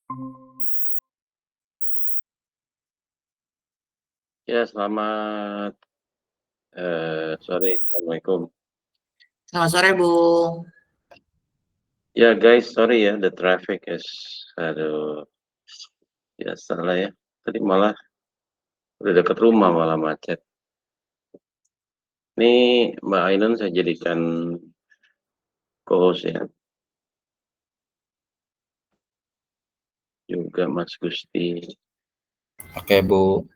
Ya, selamat sore. Assalamualaikum. Selamat sore, Bung. Ya, guys, sorry ya, the traffic is, aduh, biasa lah ya. Tadi malah udah deket rumah malah macet. Ini Mbak Ainun saya jadikan co-host ya, juga Mas Gusti. Oke, Bu.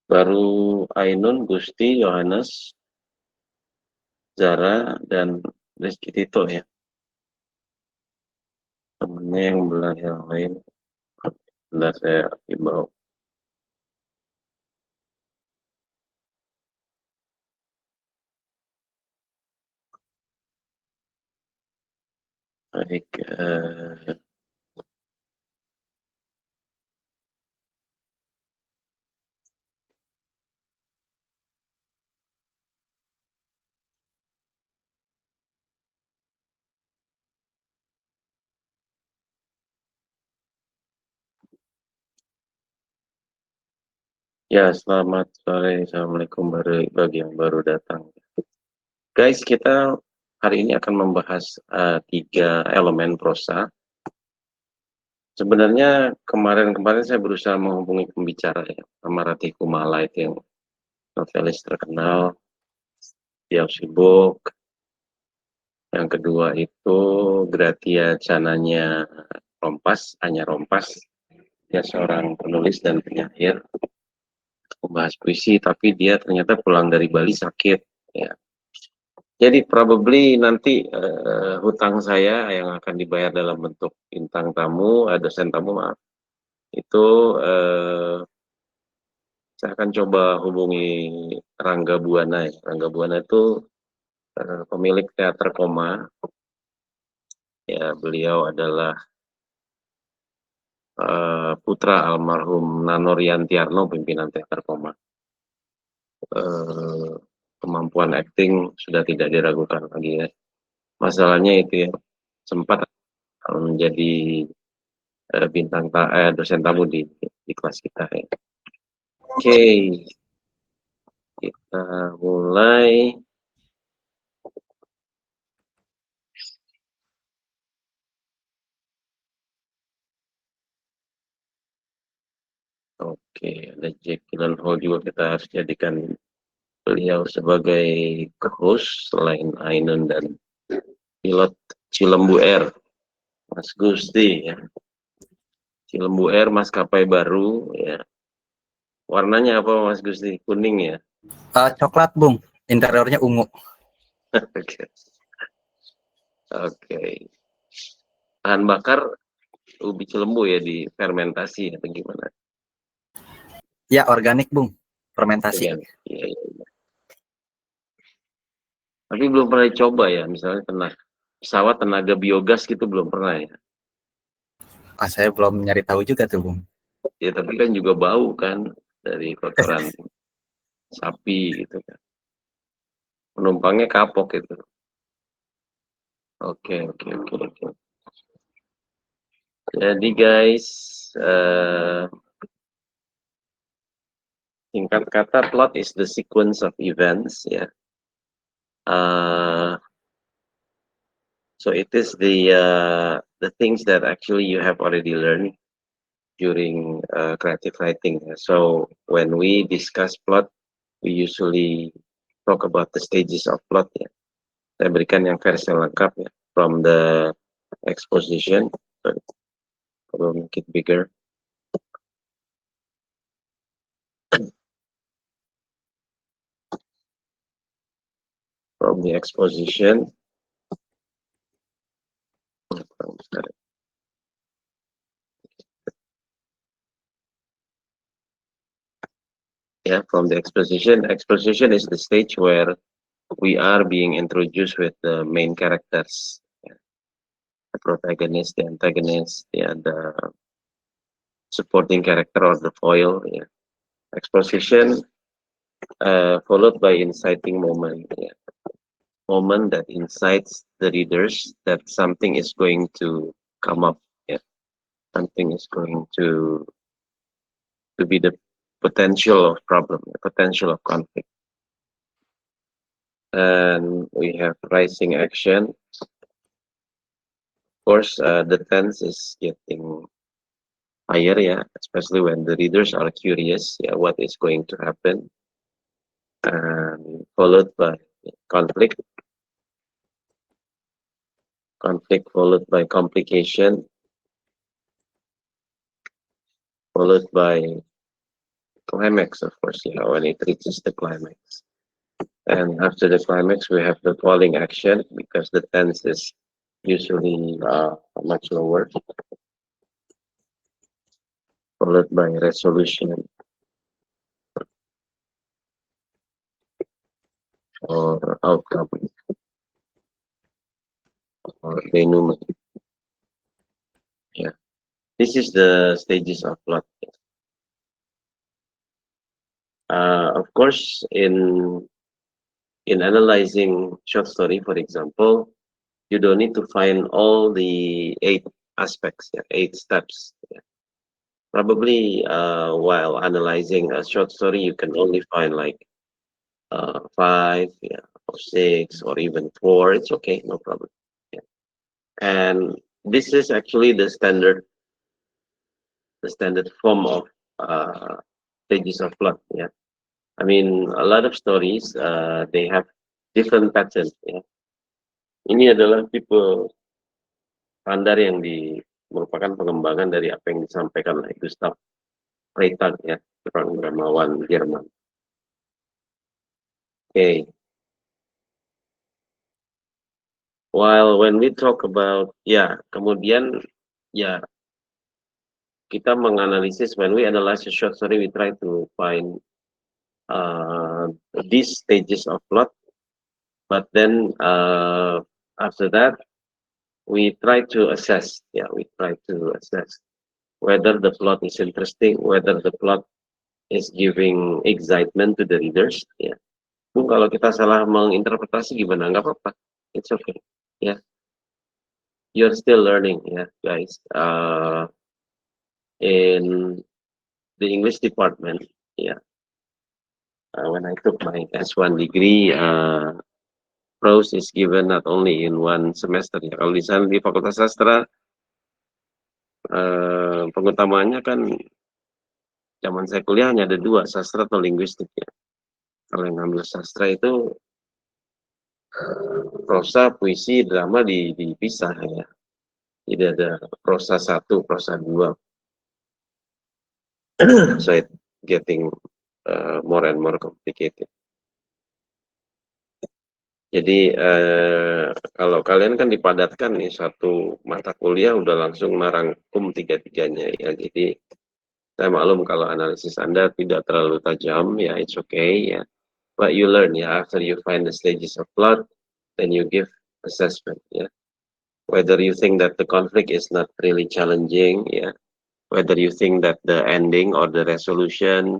Baru Ainun, Gusti, Yohanes, Zara, dan Rizky Tito ya. Temennya yang belah yang lain. Bentar saya himbau. Baik, ya, selamat sore. Assalamualaikum bagi yang baru datang. Guys, kita hari ini akan membahas 3 elemen prosa. Sebenarnya kemarin saya berusaha menghubungi pembicara ya, sama Ratih Kumala itu yang novelis terkenal, dia sibuk. Yang kedua itu Gratia Cananya Rompas, Anya Rompas, dia seorang penulis dan penyair, membahas puisi, tapi dia ternyata pulang dari Bali sakit. Ya. Jadi probably nanti hutang saya yang akan dibayar dalam bentuk bintang tamu, dosen tamu maaf, itu saya akan coba hubungi Rangga Buana. Rangga Buana itu pemilik teater Koma. Ya, beliau adalah putra almarhum Nano Riantiarno, pimpinan teater Koma. Kemampuan akting sudah tidak diragukan lagi ya. Masalahnya itu ya, sempat menjadi dosen tamu di kelas kita ya. Oke, kita mulai. Oke, ada Jack Gyllenhaal juga, kita harus jadikan beliau sebagai host selain Ainun dan pilot Cilembu Air, Mas Gusti ya. Cilembu Air maskapai baru ya. Warnanya apa Mas Gusti? Kuning ya? Coklat, Bung. Interiornya ungu. Oke. Oke. Bahan bakar ubi Cilembu ya, di fermentasi atau gimana? Ya, organik, Bung. Fermentasi. Iya, iya. Tapi belum pernah dicoba ya, misalnya pesawat tenaga biogas gitu belum pernah ya. Saya belum nyari tahu juga tuh, Bung. Ya tapi kan juga bau kan dari kotoran sapi gitu kan. Penumpangnya kapok gitu. Oke. Jadi guys, singkat kata, plot is the sequence of events ya. So it is the things that actually you have already learned during creative writing. So when we discuss plot, we usually talk about the stages of plot ya. Saya berikan yang versi lengkap ya, from the exposition. I will make it bigger. From the exposition. Yeah, from the exposition. Exposition is the stage where we are being introduced with the main characters. Yeah. The protagonist, the antagonist, the supporting character or the foil. Yeah. Exposition followed by inciting moment. Yeah. moment that incites the readers that something is going to come up. Yeah, something is going to be the potential of problem, the potential of conflict. And we have rising action. Of course, the tense is getting higher, yeah, especially when the readers are curious, yeah, what is going to happen, and followed by conflict, followed by complication, followed by climax, of course, yeah, when it reaches the climax. And after the climax, we have the falling action because the tense is usually much lower, followed by resolution or outcome or denouement. Yeah, this is the stages of plot. Of course, in analyzing short story, for example, you don't need to find all the 8 aspects, yeah, 8 steps. Yeah. Probably while analyzing a short story, you can only find like 5, yeah, or 6, or even 4. It's okay, no problem. Yeah. And this is actually the standard form of stages of plot. Yeah, I mean a lot of stories they have different patterns. Ya. Ini adalah tipe standar yang merupakan pengembangan dari apa yang disampaikan oleh Gustav Freytag, ya, seorang dramawan Jerman. Okay. While when we talk about, ya, kemudian ya kita menganalisis, when we analyze a short story, we try to find these stages of plot, but then after that we try to assess, whether the plot is interesting, whether the plot is giving excitement to the readers. Ya, kalau kita salah menginterpretasi gimana? Nggak apa-apa, it's okay. Ya, you're still learning, ya, guys. In the English department, ya. When I took my S1 degree, prose is given not only in one semester. Ya. Kalau di sana di Fakultas Sastra, pengutamaannya kan zaman saya kuliah hanya ada 2, sastra atau linguistik, ya. Kalau yang ngambil sastra itu prosa, puisi, drama dipisah, ya. Jadi ada prosa 1, prosa 2. So it getting more and more complicated. Jadi kalau kalian kan dipadatkan nih, satu mata kuliah udah langsung merangkum 3-3-nya, ya. Jadi saya maklum kalau analisis Anda tidak terlalu tajam, ya, it's okay, ya. But you learn, ya, after you find the stages of plot, then you give assessment, ya. Whether you think that the conflict is not really challenging, ya. Whether you think that the ending or the resolution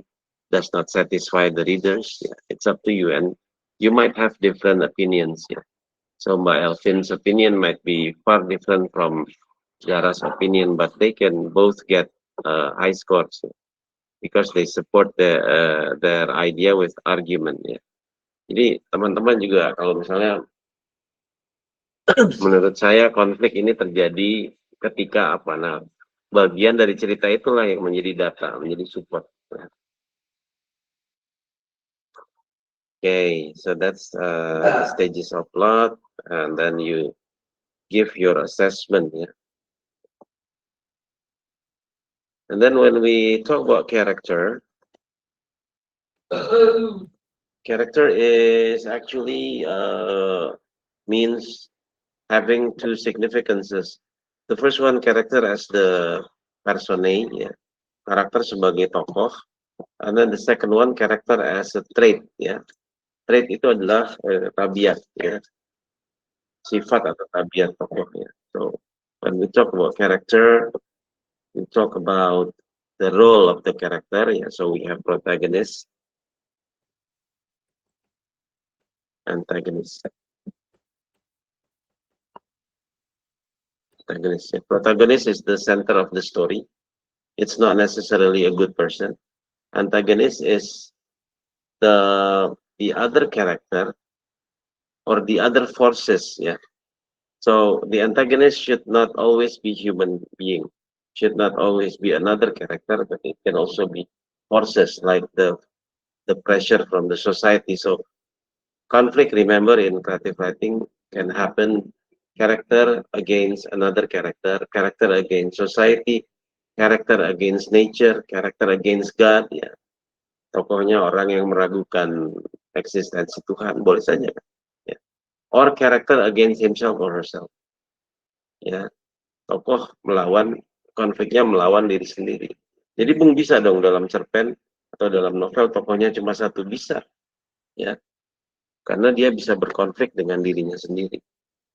does not satisfy the readers, ya, it's up to you, and you might have different opinions, ya. So Mbak Elvin's opinion might be far different from Zara's opinion, but they can both get high scores, ya, because they support their idea with argument, ya. Jadi teman-teman juga kalau misalnya menurut saya konflik ini terjadi ketika apa? Nah, bagian dari cerita itulah yang menjadi data, menjadi support. Okay, so that's the stages of plot, and then you give your assessment, yeah. And then when we talk about character, character is actually means having 2 significances. The first one, character as the personae, ya, karakter sebagai tokoh, and then the second one, character as a trait, ya. Trait itu adalah tabiat, ya, sifat atau tabiat tokohnya. So when we talk about character, we talk about the role of the character, ya. So we have protagonist, antagonist. Protagonist. Protagonist is the center of the story. It's not necessarily a good person. Antagonist is the other character or the other forces. Yeah. So the antagonist should not always be human being. Should not always be another character, but it can also be forces like the pressure from the society. So conflict, remember, in creative writing can happen character against another character against society, character against nature, character against God, ya. Tokohnya orang yang meragukan eksistensi Tuhan, boleh saja, ya. Or character against himself or herself. Ya, tokoh konfliknya melawan diri sendiri. Jadi Bung bisa dong dalam cerpen atau dalam novel tokohnya cuma satu, bisa, ya. Karena dia bisa berkonflik dengan dirinya sendiri.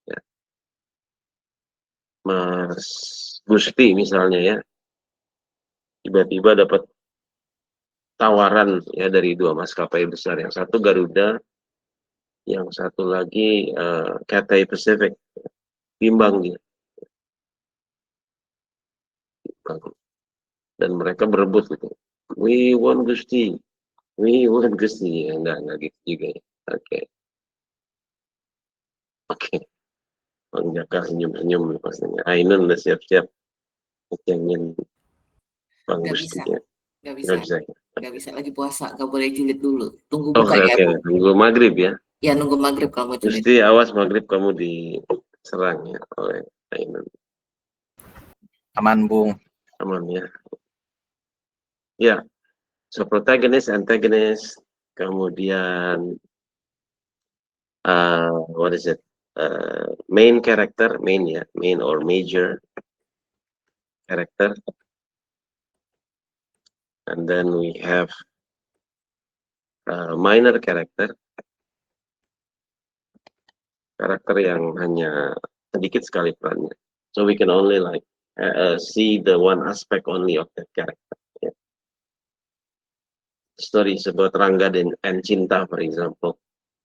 Ya. Mas Gusti misalnya, ya, tiba-tiba dapat tawaran, ya, dari 2 maskapai besar, yang satu Garuda, yang satu lagi Cathay Pacific. Bimbang dia. Dan mereka berebut gitu. We want Gusti. We want Gusti. Ya, enggak gitu juga, ya. Oke. Bang Jaka senyum-senyum pastinya. Ainun udah siap-siap ngecengin Bang Nggak Gusti, bisa. ya. Nggak bisa. Nggak bisa, ya. Nggak bisa lagi puasa. Nggak boleh julid dulu. Tunggu Oh, buka ya, oke. Bu. Tunggu maghrib, ya. Ya, nunggu maghrib kalau mau julid. Gusti, awas maghrib kamu diserang, ya, oleh Ainun. Aman, Bung. Aman, ya. Ya. So protagonist, antagonist, kemudian what is it? Main character, main, ya, main or major character. And then we have minor character. Karakter yang hanya sedikit sekali perannya. So we can only like see the one aspect only of that character. Yeah. Stories about Rangga and Cinta, for example.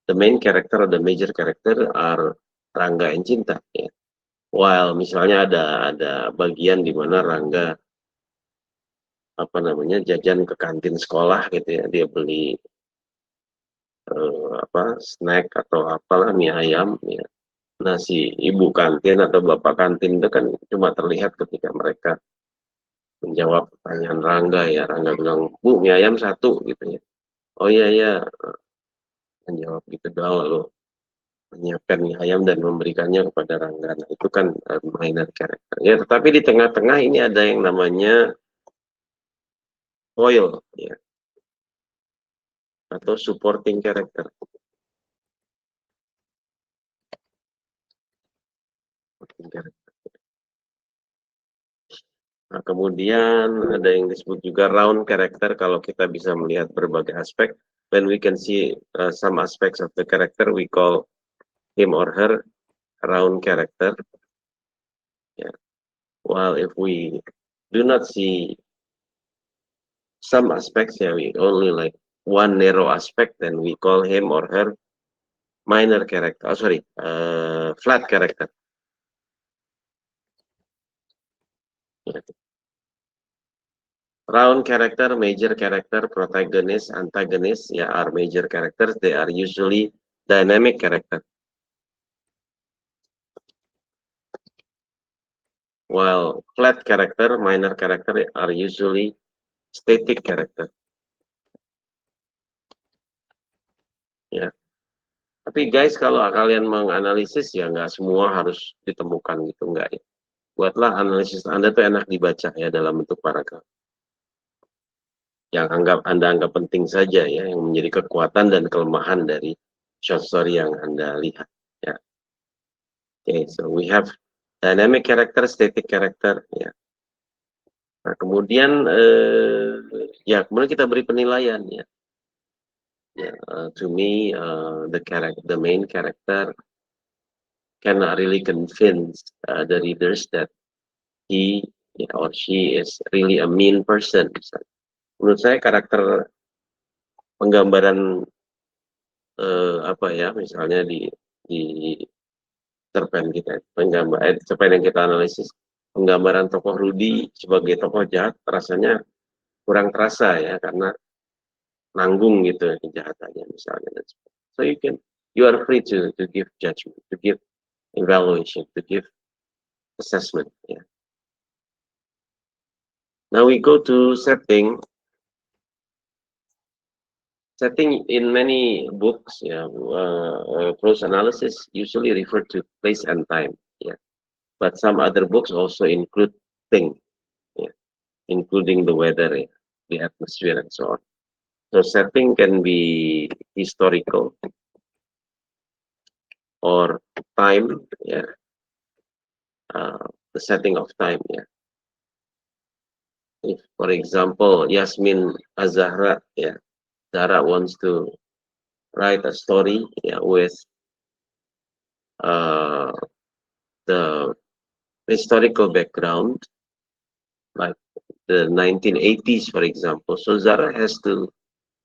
The main character or the major character are Rangga and Cinta. Yeah. While misalnya ada bagian di mana Rangga jajan ke kantin sekolah gitu, ya, dia beli snack atau apalah, mie ayam, ya. Nah, si ibu kantin atau bapak kantin itu kan cuma terlihat ketika mereka menjawab pertanyaan Rangga, ya. Rangga bilang, "Bu, mie ayam 1," gitu, ya. Oh iya, iya, menjawab gitu doang, lalu menyiapkan mie ayam dan memberikannya kepada Rangga. Nah, itu kan minor character. Ya, tetapi di tengah-tengah ini ada yang namanya foil, ya, atau supporting character. Nah, kemudian ada yang disebut juga round character. Kalau kita bisa melihat berbagai aspek, when we can see some aspects of the character, we call him or her round character. Yeah. While if we do not see some aspects, yeah, we only like one narrow aspect, then we call him or her minor character. Oh, sorry, flat character. Yeah. Round character, major character, protagonist, antagonist, yeah, are major characters. They are usually dynamic character. While flat character, minor character are usually static character. Ya. Tapi guys, kalau kalian menganalisis, ya nggak semua harus ditemukan gitu, nggak, ya. Buatlah analisis Anda tuh enak dibaca, ya, dalam bentuk paragraf. Yang Anda anggap penting saja, ya, yang menjadi kekuatan dan kelemahan dari short story yang Anda lihat, ya. Okay, so we have dynamic character, static character, ya. Nah, kemudian ya, kemudian kita beri penilaian, ya. To me, the main character cannot really convince the readers that he or she is really a mean person. Menurut saya karakter penggambaran misalnya di cerpen kita, cerpen yang kita analisis, penggambaran tokoh Rudy sebagai tokoh jahat rasanya kurang terasa ya, karena nanggung gitu kejahatannya misalnya. So you are free to give judgment, to give evaluation, to give assessment. Yeah. Now we go to setting. Setting in many books, prose analysis usually refer to place and time. Yeah, but some other books also include thing, yeah, including the weather, yeah, the atmosphere, and so on. So setting can be historical or time, yeah, the setting of time, yeah. If, for example, Yasmin Az-Zahra, yeah, Zahra wants to write a story, yeah, with the historical background, like the 1980s, for example. So Zahra has to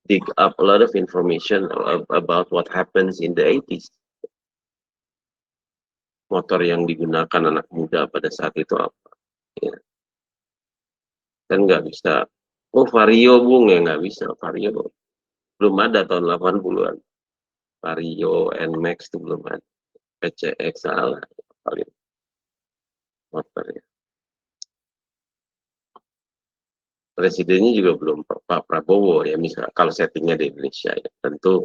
dig up a lot of information about what happens in the 80s. Motor yang digunakan anak muda pada saat itu apa? Ya. Kan nggak bisa, oh Vario Bung, ya nggak bisa. Vario belum ada tahun 80-an. Vario, NMAX itu belum ada. PCX salah paling motornya. Presidennya juga belum Pak Prabowo ya, misalnya kalau settingnya di Indonesia ya, tentu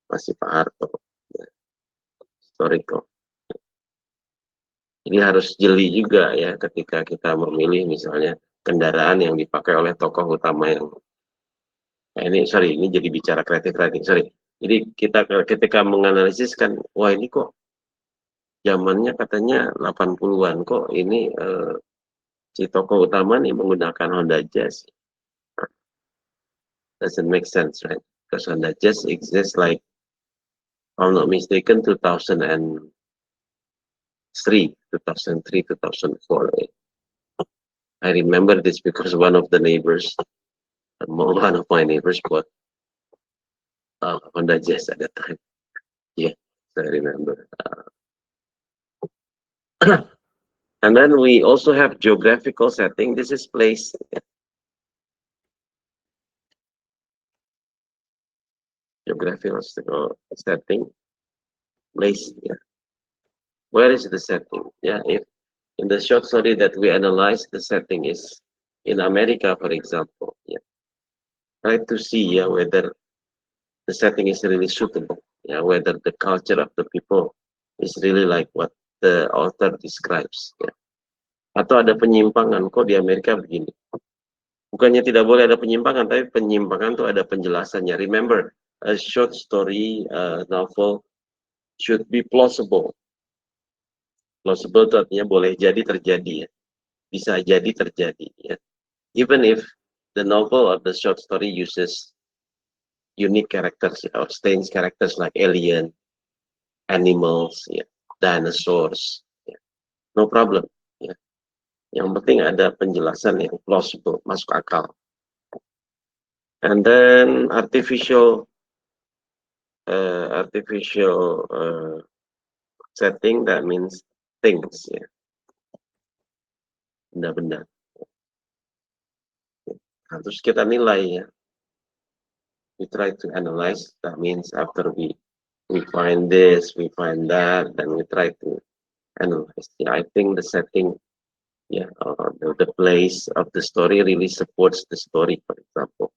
masih Pak Harto, ya. Historical. Ini harus jeli juga ya ketika kita memilih misalnya kendaraan yang dipakai oleh tokoh utama yang ini jadi bicara kreatif writing, jadi kita ketika menganalisis kan, wah ini kok zamannya katanya 80-an, kok ini si tokoh utama nih menggunakan Honda Jazz. Doesn't make sense, right? Because Honda Jazz exists like, if I'm not mistaken, 2003, 2004. Right? I remember this because one of my neighbors bought Honda Jazz at that time. Yeah, I remember. And then we also have geographical setting. This is place. Geographical setting, place. Yeah. Where is the setting? Yeah, if in the short story that we analyze, the setting is in America, for example. Yeah. Try to see whether the setting is really suitable. Yeah, whether the culture of the people is really like what the author describes. Yeah. Atau ada penyimpangan, kok di Amerika begini. Bukannya tidak boleh ada penyimpangan, tapi penyimpangan tuh ada penjelasannya. Remember, a short story, novel should be plausible. Plausible itu artinya boleh jadi terjadi, ya. Bisa jadi terjadi, ya. Even if the novel or the short story uses unique characters or strange characters like alien, animals, ya, dinosaurs, ya. No problem. Ya. Yang penting ada penjelasan yang plausible, masuk akal. And then artificial setting, that means things, ya. Benda-benda. Nah, terus kita nilai, ya. We try to analyze. That means after we find this, we find that, then we try to analyze. Yeah, I think the setting, yeah, the place of the story really supports the story, for example.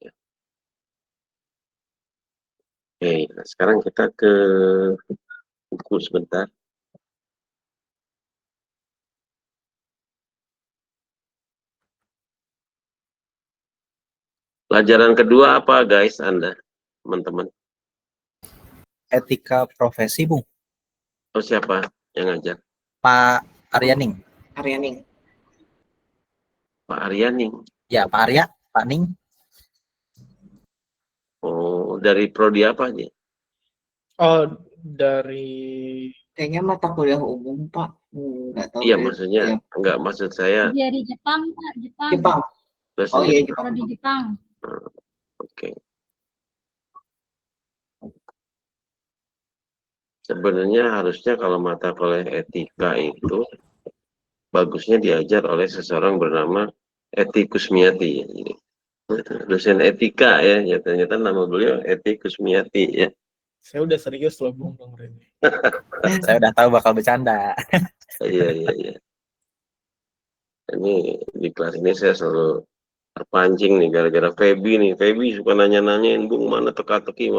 Yeah. Oke, nah sekarang kita ke buku sebentar. Pelajaran kedua apa, guys, Anda, teman-teman? Etika profesi, Bung. Oh, siapa yang ngajar? Pak Aryaning. Aryaning. Pak Aryaning. Ya, Pak Arya, Pak Ning. Oh, dari prodi apa aja? Oh, dari Kayaknya mata kuliah umum, Pak. Nggak tahu. Iya, maksudnya, enggak, maksud saya. Dari Jepang, Pak. Jepang. Bahasa Oh iya, Jepang. Kalau di Jepang. Oke. sebenarnya harusnya kalau mata kuliah etika itu bagusnya diajar oleh seseorang bernama Ety Kusmiati. Jadi, dosen etika ya, ternyata nama beliau Ety Kusmiati ya. Saya udah serius loh Bung Reni. Saya udah tahu bakal bercanda. Iya. Ini di kelas ini saya selalu terpancing nih gara-gara Feby nih. Feby suka nanya-nanyain, Bung, mana teka-teki.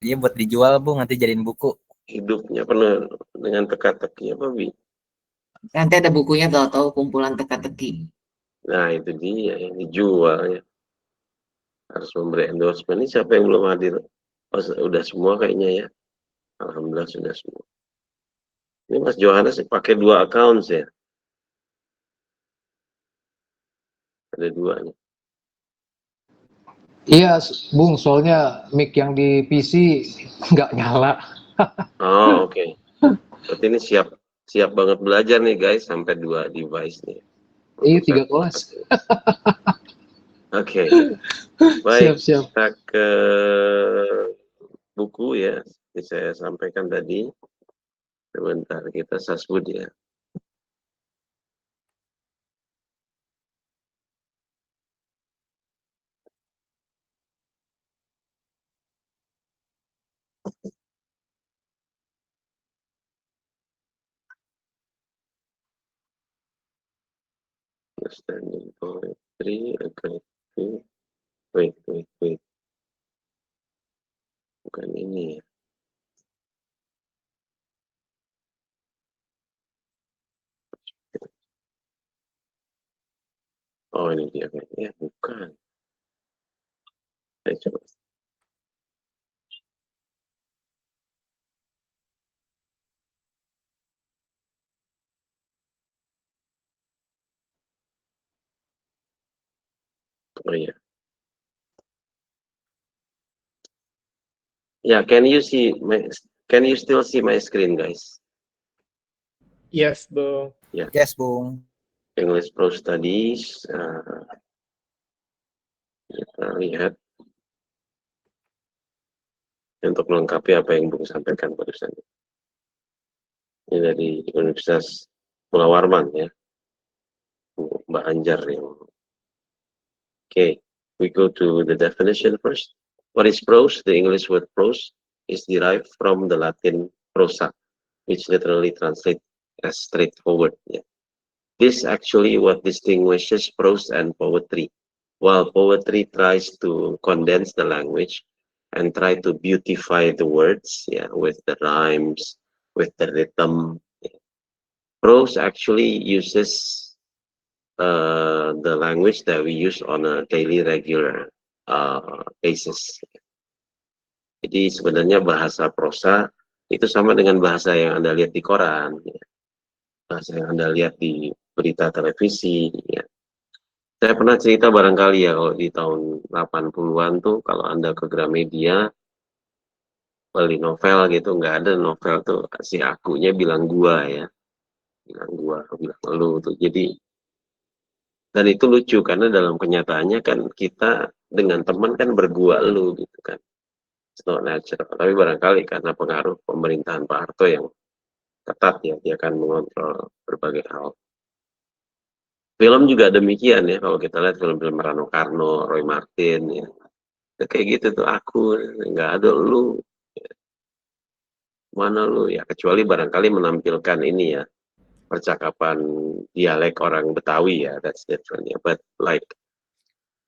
Iya buat dijual, Bung, nanti jadiin buku. Hidupnya penuh dengan teka-teki apa, Bi? Nanti ada bukunya tahu-tahu kumpulan teka-teki. Nah, itu dia yang dijual ya. Harus memberi endorsement. Ini siapa yang belum hadir? Oh, udah semua kayaknya ya. Alhamdulillah sudah semua. Ini Mas Johannes pakai 2 account ya. Ada 2 nih. Iya, Bung, soalnya mic yang di PC nggak nyala. Oh, oke. Berarti ini siap banget belajar nih guys, sampai 2 device nih. Iya, 3 kelas. Oke. Baik, Siap. kita ke buku ya. Seperti saya sampaikan tadi. Sebentar, kita sasbud ya. Understanding poetry, okay. Wait. Bukan ini ya. Oh, ini dia kayaknya. Bukan. Saya coba. Oh iya. Yeah, can you still see my screen, guys? Yes, Bung. Yes, Bung. English Pro Studies. Kita lihat untuk melengkapi apa yang Bung sampaikan barusan. Ini dari Universitas Mula Warman ya, Mbak Anjar yang. Okay, we go to the definition first. What is prose? The English word prose is derived from the Latin prosa, which literally translates as straightforward. Yeah. This actually what distinguishes prose and poetry. While poetry tries to condense the language and try to beautify the words, yeah, with the rhymes, with the rhythm. Yeah. Prose actually uses the language that we use on a daily regular basis. Jadi sebenarnya bahasa prosa itu sama dengan bahasa yang Anda lihat di koran, ya. Bahasa yang Anda lihat di berita televisi. Ya. Saya pernah cerita barangkali ya, kalau di tahun 80-an tuh kalau Anda ke Gramedia beli novel gitu, nggak ada novel tuh si akunya bilang gua ya, bilang lu tuh. Jadi dan itu lucu karena dalam kenyataannya kan kita dengan teman kan bergua lu gitu kan. It's not natural. Tapi barangkali karena pengaruh pemerintahan Pak Harto yang ketat ya, dia akan mengontrol berbagai hal. Film juga demikian ya, kalau kita lihat film-film Rano Karno, Roy Martin ya. Kayak gitu tuh, aku nggak ada lu. Mana lu ya, kecuali barangkali menampilkan ini ya, percakapan dialek orang Betawi ya, that's different ya. But like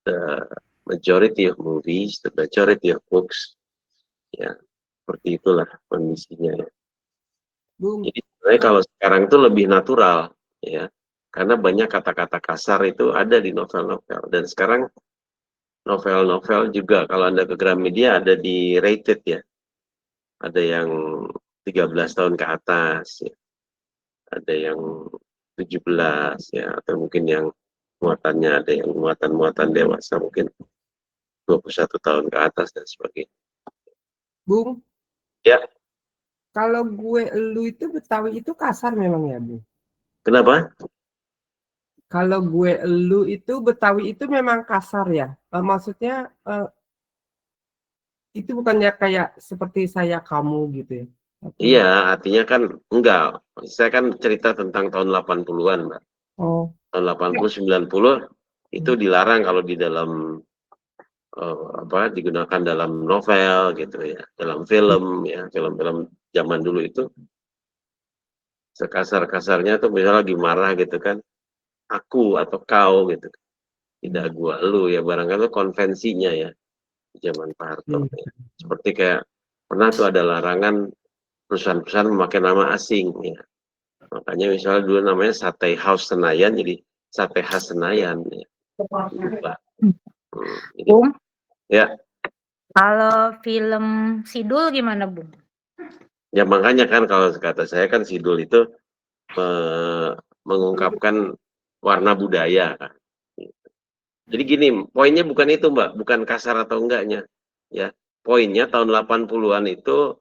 the majority of movies, the majority of books, ya seperti itulah kondisinya ya. Bung, Jadi sebenarnya kalau sekarang itu lebih natural ya, karena banyak kata-kata kasar itu ada di novel-novel. Dan sekarang novel-novel juga kalau Anda ke Gramedia ada di rated ya, ada yang 13 tahun ke atas ya, ada yang 17 ya, atau mungkin yang muatannya ada yang muatan dewasa mungkin 21 tahun ke atas dan sebagainya. Bung. Ya. Kalau gue elu itu Betawi itu kasar memang ya, Bung? Kenapa? Kalau gue elu itu Betawi itu memang kasar ya? Maksudnya itu bukannya kayak seperti saya kamu gitu ya? Iya, artinya kan enggak. Saya kan cerita tentang tahun 80-an, Mbak. Oh. Tahun 80, 90 itu dilarang kalau di dalam digunakan dalam novel gitu ya, dalam film ya, film-film zaman dulu itu sekasar-kasarnya tuh misalnya lagi marah gitu kan, aku atau kau gitu, tidak gua lu ya, barangkali itu konvensinya ya zaman Pak Harto. Ya. Seperti kayak pernah tuh ada larangan perusahaan-perusahaan memakai nama asing ya. Makanya misalnya dulu namanya Sate House Senayan jadi Sate Khas Senayan ya. Lupa. Jadi, Bung, ya. kalau film Sidul gimana, Bung? Ya makanya kan kalau kata saya kan Sidul itu mengungkapkan warna budaya kan. Jadi gini, poinnya bukan itu Mbak, bukan kasar atau enggaknya. Ya, poinnya tahun 80-an itu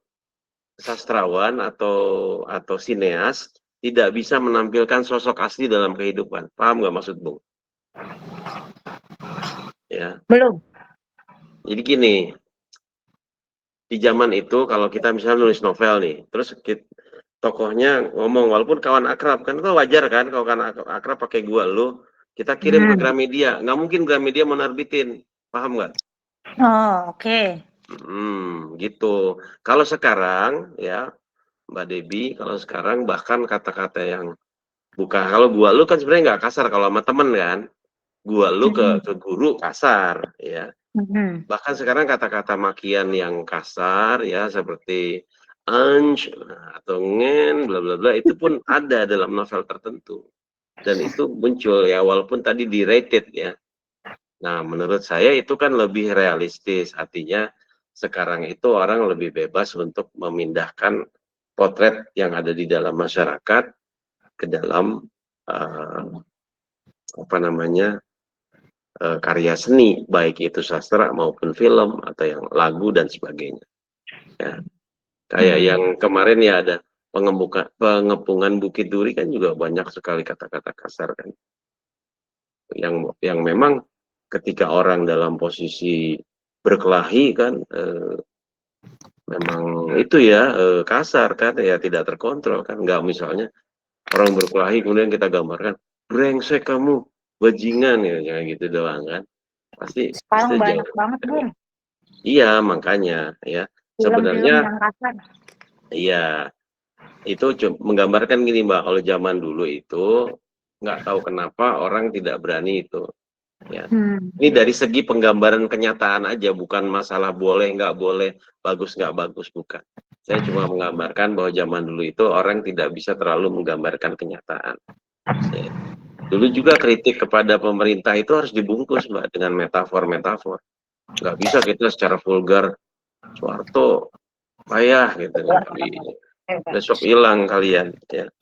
sastrawan atau sineas tidak bisa menampilkan sosok asli dalam kehidupan. Paham nggak maksud Bung? Ya. Belum. Jadi gini, di zaman itu kalau kita misalnya nulis novel nih, terus tokohnya ngomong walaupun kawan akrab kan itu wajar kan kalau kawan akrab pakai gua lu, kita kirim ke Gramedia, nggak mungkin Gramedia mau nerbitin, paham nggak? Oh, oke. Gitu. Kalau sekarang ya Mbak Debbie, kalau sekarang bahkan kata-kata yang bukan, kalau gua lu kan sebenarnya nggak kasar kalau sama temen kan, gua lu ke guru kasar ya. Bahkan sekarang kata-kata makian yang kasar ya seperti anj atau ngen bla bla bla itu pun ada dalam novel tertentu dan itu muncul ya walaupun tadi di rated ya. Nah menurut saya itu kan lebih realistis, artinya sekarang itu orang lebih bebas untuk memindahkan potret yang ada di dalam masyarakat ke dalam karya seni, baik itu sastra maupun film atau yang lagu dan sebagainya. Ya. Kayak yang kemarin ya ada pengepungan Bukit Duri kan juga banyak sekali kata-kata kasar kan. Yang memang ketika orang dalam posisi berkelahi kan memang itu ya kasar kan ya tidak terkontrol kan, nggak misalnya orang berkelahi kemudian kita gambarkan brengsek kamu bajingan ya kayak gitu doang kan. Pasti Sekarang banyak jauh. banget, Bung. Iya, makanya ya. Film-film Sebenarnya yang kasar. iya. Itu menggambarkan gini, Mbak, kalau zaman dulu itu nggak tahu kenapa orang tidak berani itu. Ya. Ini dari segi penggambaran kenyataan aja, bukan masalah boleh nggak boleh, bagus nggak bagus, bukan. Saya cuma menggambarkan bahwa zaman dulu itu orang tidak bisa terlalu menggambarkan kenyataan. Ya. Dulu juga kritik kepada pemerintah itu harus dibungkus, Mbak, dengan metafor-metafor. Nggak bisa kita secara vulgar, Soeharto payah gitu. Besok hilang kalian. Ya.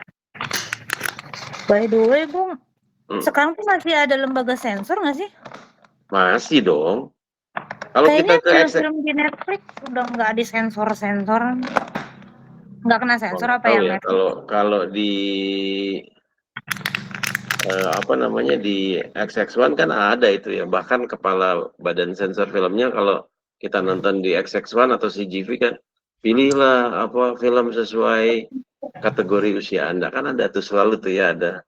By the way, Bung, sekarang tuh masih ada lembaga sensor nggak sih? Masih dong. Kalau kita ke film di Netflix udah nggak disensor-sensor, nggak kena sensor apa yang ya, Netflix? kalau di di XX1 kan ada itu ya, bahkan kepala badan sensor filmnya kalau kita nonton di XX1 atau CGV kan pilihlah film sesuai kategori usia Anda, kan ada tuh selalu tuh ya, ada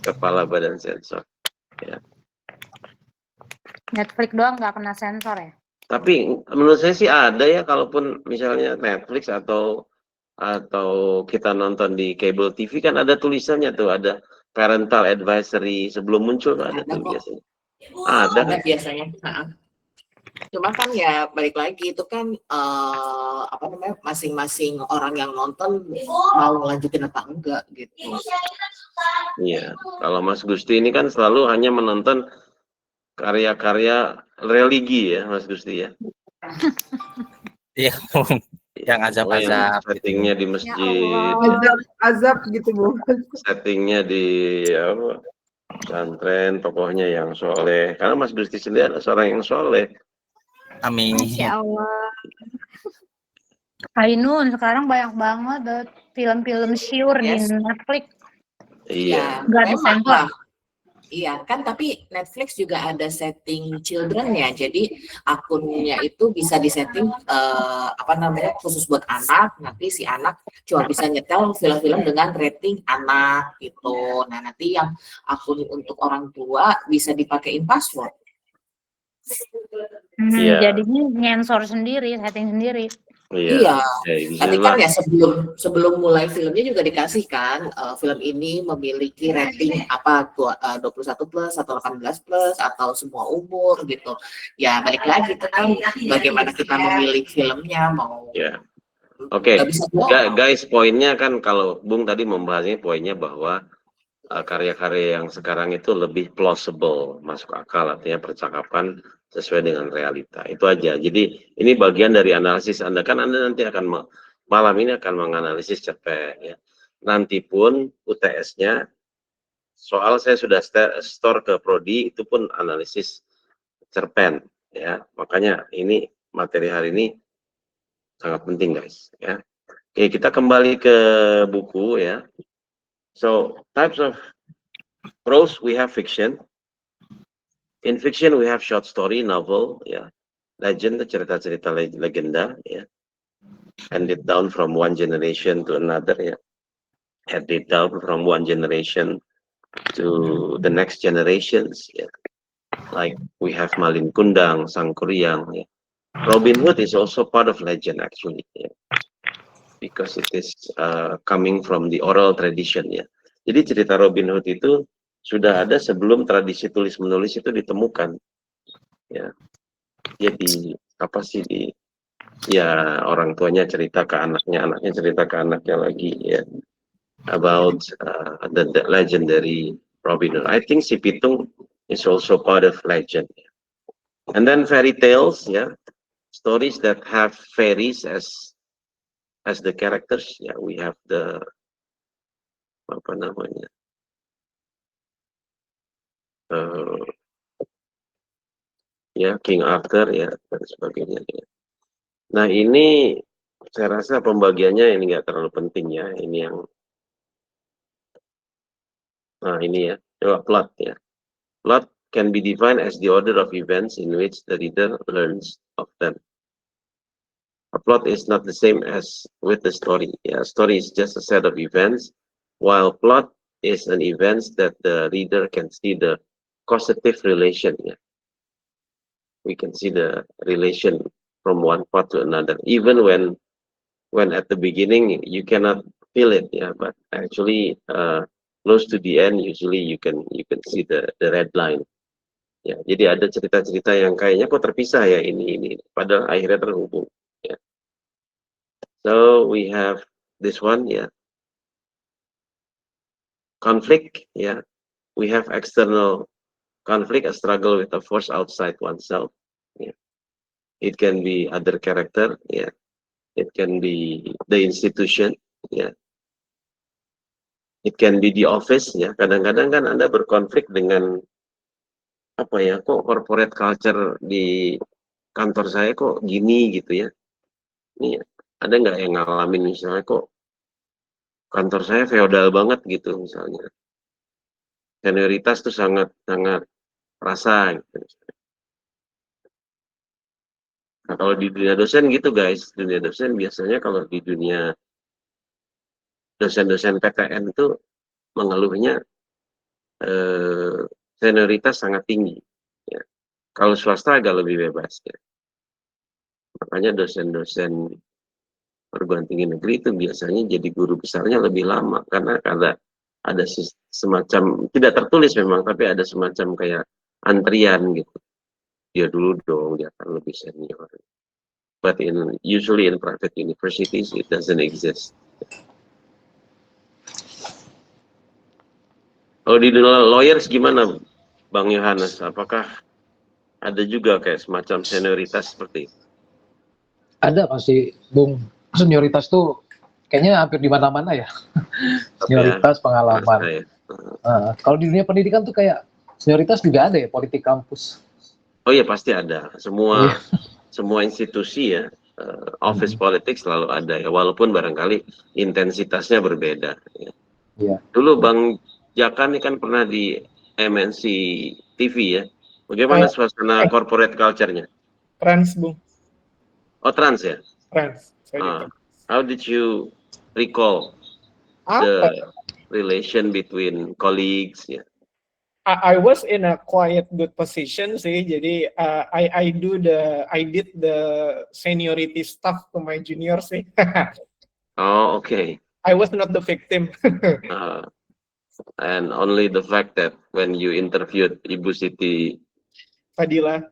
kepala badan sensor ya. Netflix doang nggak kena sensor ya? Tapi menurut saya sih ada ya, kalaupun misalnya Netflix atau kita nonton di cable TV kan ada tulisannya tuh, ada parental advisory sebelum muncul ada tuh biasanya. Ada biasanya. Cuma kan ya balik lagi itu kan masing-masing orang yang nonton mau lanjutin apa enggak gitu. Iya, kalau Mas Gusti ini kan selalu hanya menonton karya-karya religi ya, Mas Gusti ya. Iya, yang azab-azab settingnya di masjid, azab gitu, Bu. settingnya di pesantren, tokohnya yang soleh. Karena Mas Gusti sendiri adalah seorang yang soleh. Amin. Masya Allah. Ainun, sekarang banyak banget film-film syur di Netflix. Iya. Nggak disensor. Iya kan, tapi Netflix juga ada setting children ya, jadi akunnya itu bisa disetting khusus buat anak. Nanti si anak cuma bisa nyetel film-film dengan rating anak gitu. Nah nanti yang akun untuk orang tua bisa dipakein password. Iya. Jadinya nyensor sendiri, setting sendiri. Iya. Nanti kan itulah. ya sebelum mulai filmnya juga dikasih kan, film ini memiliki rating 21 plus atau 18 plus atau semua umur gitu. Ya balik lagi itu kan bagaimana kita memilih filmnya mau. Ya. Oke, nggak bisa bohong. guys, poinnya kan kalau Bung tadi membahasnya poinnya bahwa karya-karya yang sekarang itu lebih plausible, masuk akal, artinya percakapan sesuai dengan realita. Itu aja. Jadi ini bagian dari analisis Anda. Kan Anda nanti akan malam ini akan menganalisis cerpen ya. Nanti pun UTS-nya soal saya sudah store ke prodi, itu pun analisis cerpen ya. Makanya ini materi hari ini sangat penting guys ya. Oke, kita kembali ke buku ya. So, types of prose, we have fiction. In fiction, we have short story, novel, ya. Legend, cerita-cerita legenda, ya. Handed down from one generation to another, ya. Handed down from one generation to the next generations, ya. Like we have Malin Kundang, Sang Kuryang, ya. Robin Hood is also part of legend actually, ya. Because it is coming from the oral tradition ya. Jadi cerita Robin Hood itu sudah ada sebelum tradisi tulis menulis itu ditemukan. Ya. Jadi apa sih orang tuanya cerita ke anaknya, anaknya cerita ke anaknya lagi ya. About the legendary Robin Hood. I think si Pitung is also part of legend. And then fairy tales ya. Stories that have fairies as the characters, ya, we have the King Arthur ya dan sebagainya. Ya. Nah ini saya rasa pembagiannya ini nggak terlalu penting ya. Ini yang ini ya, coba plot ya. Plot can be defined as the order of events in which the reader learns of them. A plot is not the same as with the story. Yeah, story is just a set of events, while plot is an event that the reader can see the causative relation. Yeah. We can see the relation from one part to another, even when at the beginning you cannot feel it. Yeah, but actually close to the end, usually you can see the red line. Ya, jadi ada cerita-cerita yang kayaknya kok terpisah ya ini, padahal akhirnya terhubung. Ya. So we have this one, yeah. Conflict, yeah. We have external conflict, a struggle with a force outside oneself. Yeah. It can be other character, yeah. It can be the institution, yeah. It can be the office, ya. Kadang-kadang kan Anda berkonflik dengan kok corporate culture di kantor saya kok gini gitu ya. Ini ada nggak yang ngalamin misalnya kok kantor saya feodal banget gitu misalnya. Senioritas tuh sangat rasa gitu. Nah kalau di dunia dosen gitu guys, dunia dosen biasanya kalau di dunia dosen-dosen PTN itu mengeluhnya senioritas sangat tinggi. Ya. Kalau swasta agak lebih bebas ya. Makanya dosen-dosen perguruan tinggi negeri itu biasanya jadi guru besarnya lebih lama karena ada semacam tidak tertulis memang, tapi ada semacam kayak antrian gitu. Dia dulu dong, dia akan lebih senior. But usually in private universities it doesn't exist. Kalau di dunia lawyers gimana, Bang Yohanes? Apakah ada juga kayak semacam senioritas seperti itu? Ada pasti, Bung. Senioritas tuh kayaknya hampir di mana-mana ya. Senioritas, pengalaman. Kalau di dunia pendidikan tuh kayak senioritas juga ada ya, politik kampus. Oh iya pasti ada. Semua institusi ya, office politics selalu ada ya, walaupun barangkali intensitasnya berbeda. Ya. Yeah. Dulu Bang Jaka ini kan pernah di MNC TV ya. Bagaimana suasana corporate culture-nya? Trans, Bung. Oh, trans ya? Trans. Saya How did you recall apa? the relation between colleagues ya? I was in a quiet good position sih, jadi I did the seniority stuff to my junior sih. Oh, okay. I was not the victim. And only the fact that when you interviewed Ibu Siti Fadilah.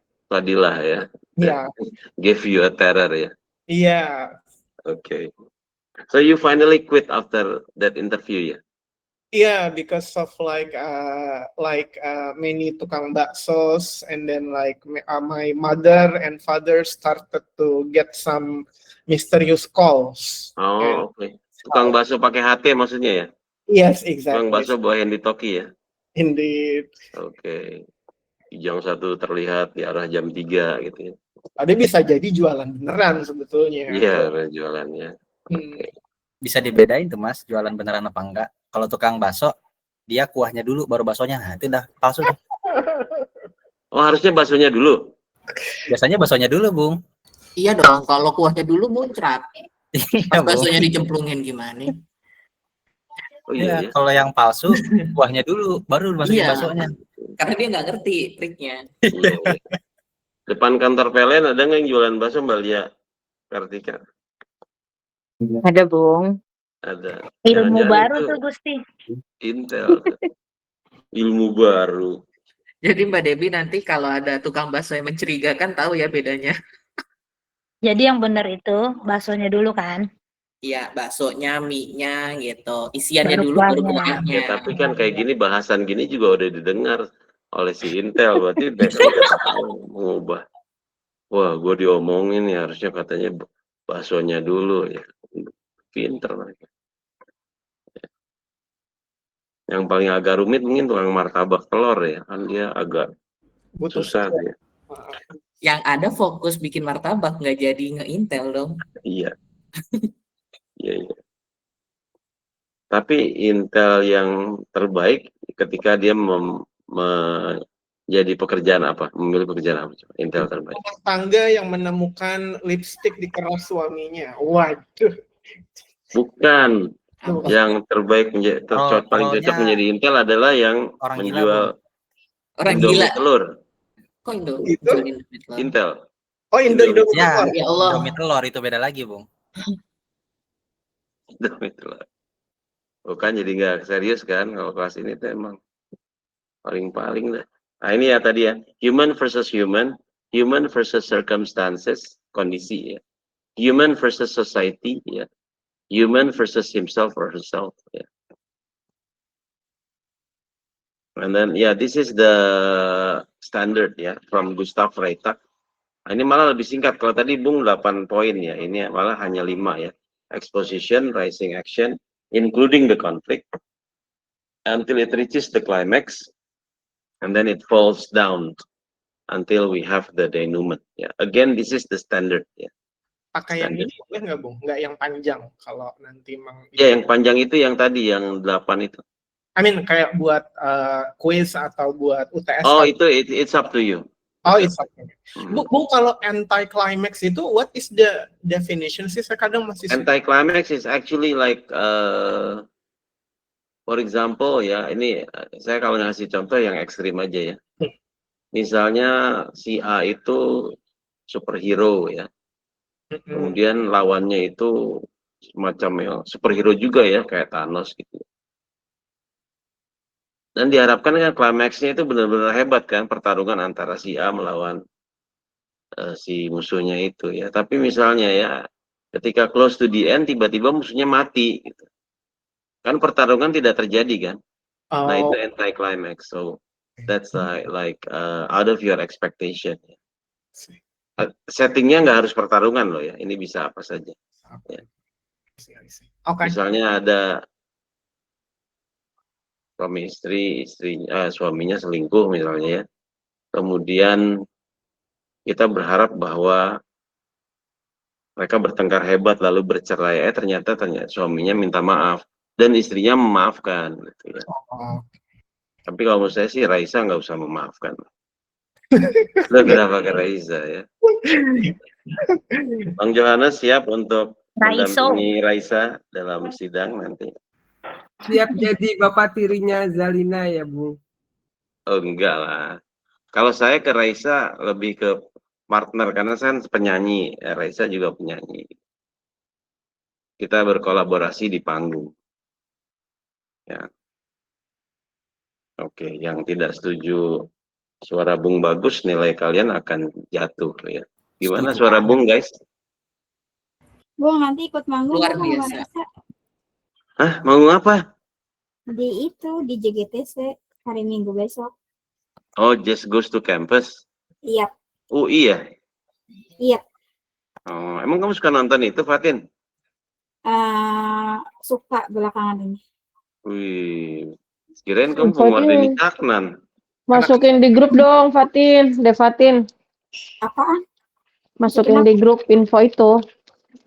ya, Yeah. gave you a terror ya. Yeah. Okay. So you finally quit after that interview ya? Yeah, because of many tukang baksos, and then my mother and father started to get some mysterious calls. Oh, oke. Tukang bakso pakai HT maksudnya ya? Yes, exactly. Tukang bakso bawa handy-talkie ya? Indeed. Oke. Jam 1 terlihat di arah jam 3 gitu ya? Ada bisa jadi jualan beneran sebetulnya. Iya, jualannya. Bisa dibedain tuh Mas, jualan beneran apa enggak. Kalau tukang bakso, dia kuahnya dulu baru baksonya. Nah, itu udah palsu tuh. Oh, harusnya baksonya dulu? Biasanya baksonya dulu, Bung. Iya dong, kalau kuahnya dulu muncrat. Iya, Pas Bung. baksonya dicemplungin gimana? Oh iya, ya. Kalau yang palsu, kuahnya dulu, baru masukin Iya. baksonya. Karena dia nggak ngerti triknya. Iya, iya. Depan kantor PLN ada nggak yang jualan bakso, Mbak Lia Kartika? Ada, Bung. Ada. Ilmu Jangan-jangan baru itu tuh, Gusti. Intel. Ilmu baru. Jadi Mbak Debbie nanti kalau ada tukang bakso yang mencurigakan tahu ya bedanya. Jadi yang benar itu baksonya dulu kan? Iya, baksonya, mie-nya gitu. Isiannya Baru dulu baru kuahnya. kuahnya. Ya, tapi kan kayak gini, bahasan gini juga udah didengar oleh si Intel. Berarti besok mengubah. Wah, gue diomongin ya, harusnya katanya baksonya dulu ya. Pinter mereka. Yang paling agak rumit mungkin tukang martabak telur ya, kan dia agak susah ya. Yang ada fokus bikin martabak, nggak jadi nge-intel dong. Iya. Iya, iya. Tapi Intel yang terbaik ketika dia jadi pekerjaan apa? Memilih pekerjaan apa? Intel terbaik. Rumah tangga yang menemukan lipstick di keras suaminya. Waduh. Bukan. Yang terbaik paling cocok menjadi Intel adalah yang orang menjual Orang Indomie gila. telur. Kok Indo? Itu? Intel. Oh, Indomie Ya, Ya Allah. Indomie telur itu beda lagi, Bung. Indomie telur. Bukan, jadi nggak serius kan kalau kelas ini tuh emang paling-paling dah. Nah ini ya tadi ya, human versus human versus circumstances, kondisi ya, human versus society ya, human versus himself or herself ya. And then this is the standard ya from Gustav Freytag. Nah, ini malah lebih singkat. Kalau tadi Bung 8 poin ya, ini malah hanya 5 ya. Exposition, rising action, including the conflict, until it reaches the climax, and then it falls down until we have the denouement. Ya, again, this is the standard. Ya. Pakai yang ini boleh nggak, Bung? Nggak yang panjang kalau nanti Ya, yang panjang itu yang tadi, yang 8 itu. I mean, kayak buat quiz atau buat UTS. Oh, itu it's up to you. Oh, it's okay. Bung, kalau anti-climax itu, what is the definition sih? Saya kadang masih... Anti-climax is actually like, for example ya, ini saya kalau ngasih contoh yang ekstrim aja ya. Misalnya si A itu superhero ya. Kemudian lawannya itu semacam ya, superhero juga ya, kayak Thanos gitu. Dan diharapkan kan klimaksnya itu benar-benar hebat kan, pertarungan antara si A melawan si musuhnya itu ya. Tapi misalnya ya, ketika close to the end tiba-tiba musuhnya mati gitu. Kan pertarungan tidak terjadi kan. Nah itu anti-climax. So that's like out of your expectation. Settingnya nggak harus pertarungan loh ya. Ini bisa apa saja. Ya. Misalnya ada suami suaminya selingkuh misalnya ya. Kemudian kita berharap bahwa mereka bertengkar hebat lalu bercerai. Ternyata suaminya minta maaf dan istrinya memaafkan gitu ya. Tapi kalau menurut saya sih Raisa nggak usah memaafkan. Lo kenapa ke Raisa ya? Bang Johannes siap untuk mendampingi Raisa dalam sidang nanti? Siap jadi bapak tirinya Zalina ya, Bu? Oh enggak lah. Kalau saya ke Raisa lebih ke partner karena saya kan penyanyi, Raisa juga penyanyi. Kita berkolaborasi di panggung. Ya. Oke, yang tidak setuju suara Bung bagus, nilai kalian akan jatuh ya. Gimana Setuju suara banget. Bung guys? Bung nanti ikut manggung Luar sama biasa. Marisa Hah, mau apa? di JGTC hari Minggu besok. Oh, Just Goes to Campus. Iya, Oh iya. iya. Oh, emang kamu suka nonton itu, Fatin? Suka belakangan ini. Wih, kirain kamu penggemar Denny Caknan. Masukin di grup dong, Fatin, Devatin. Apaan? Masukin di grup info itu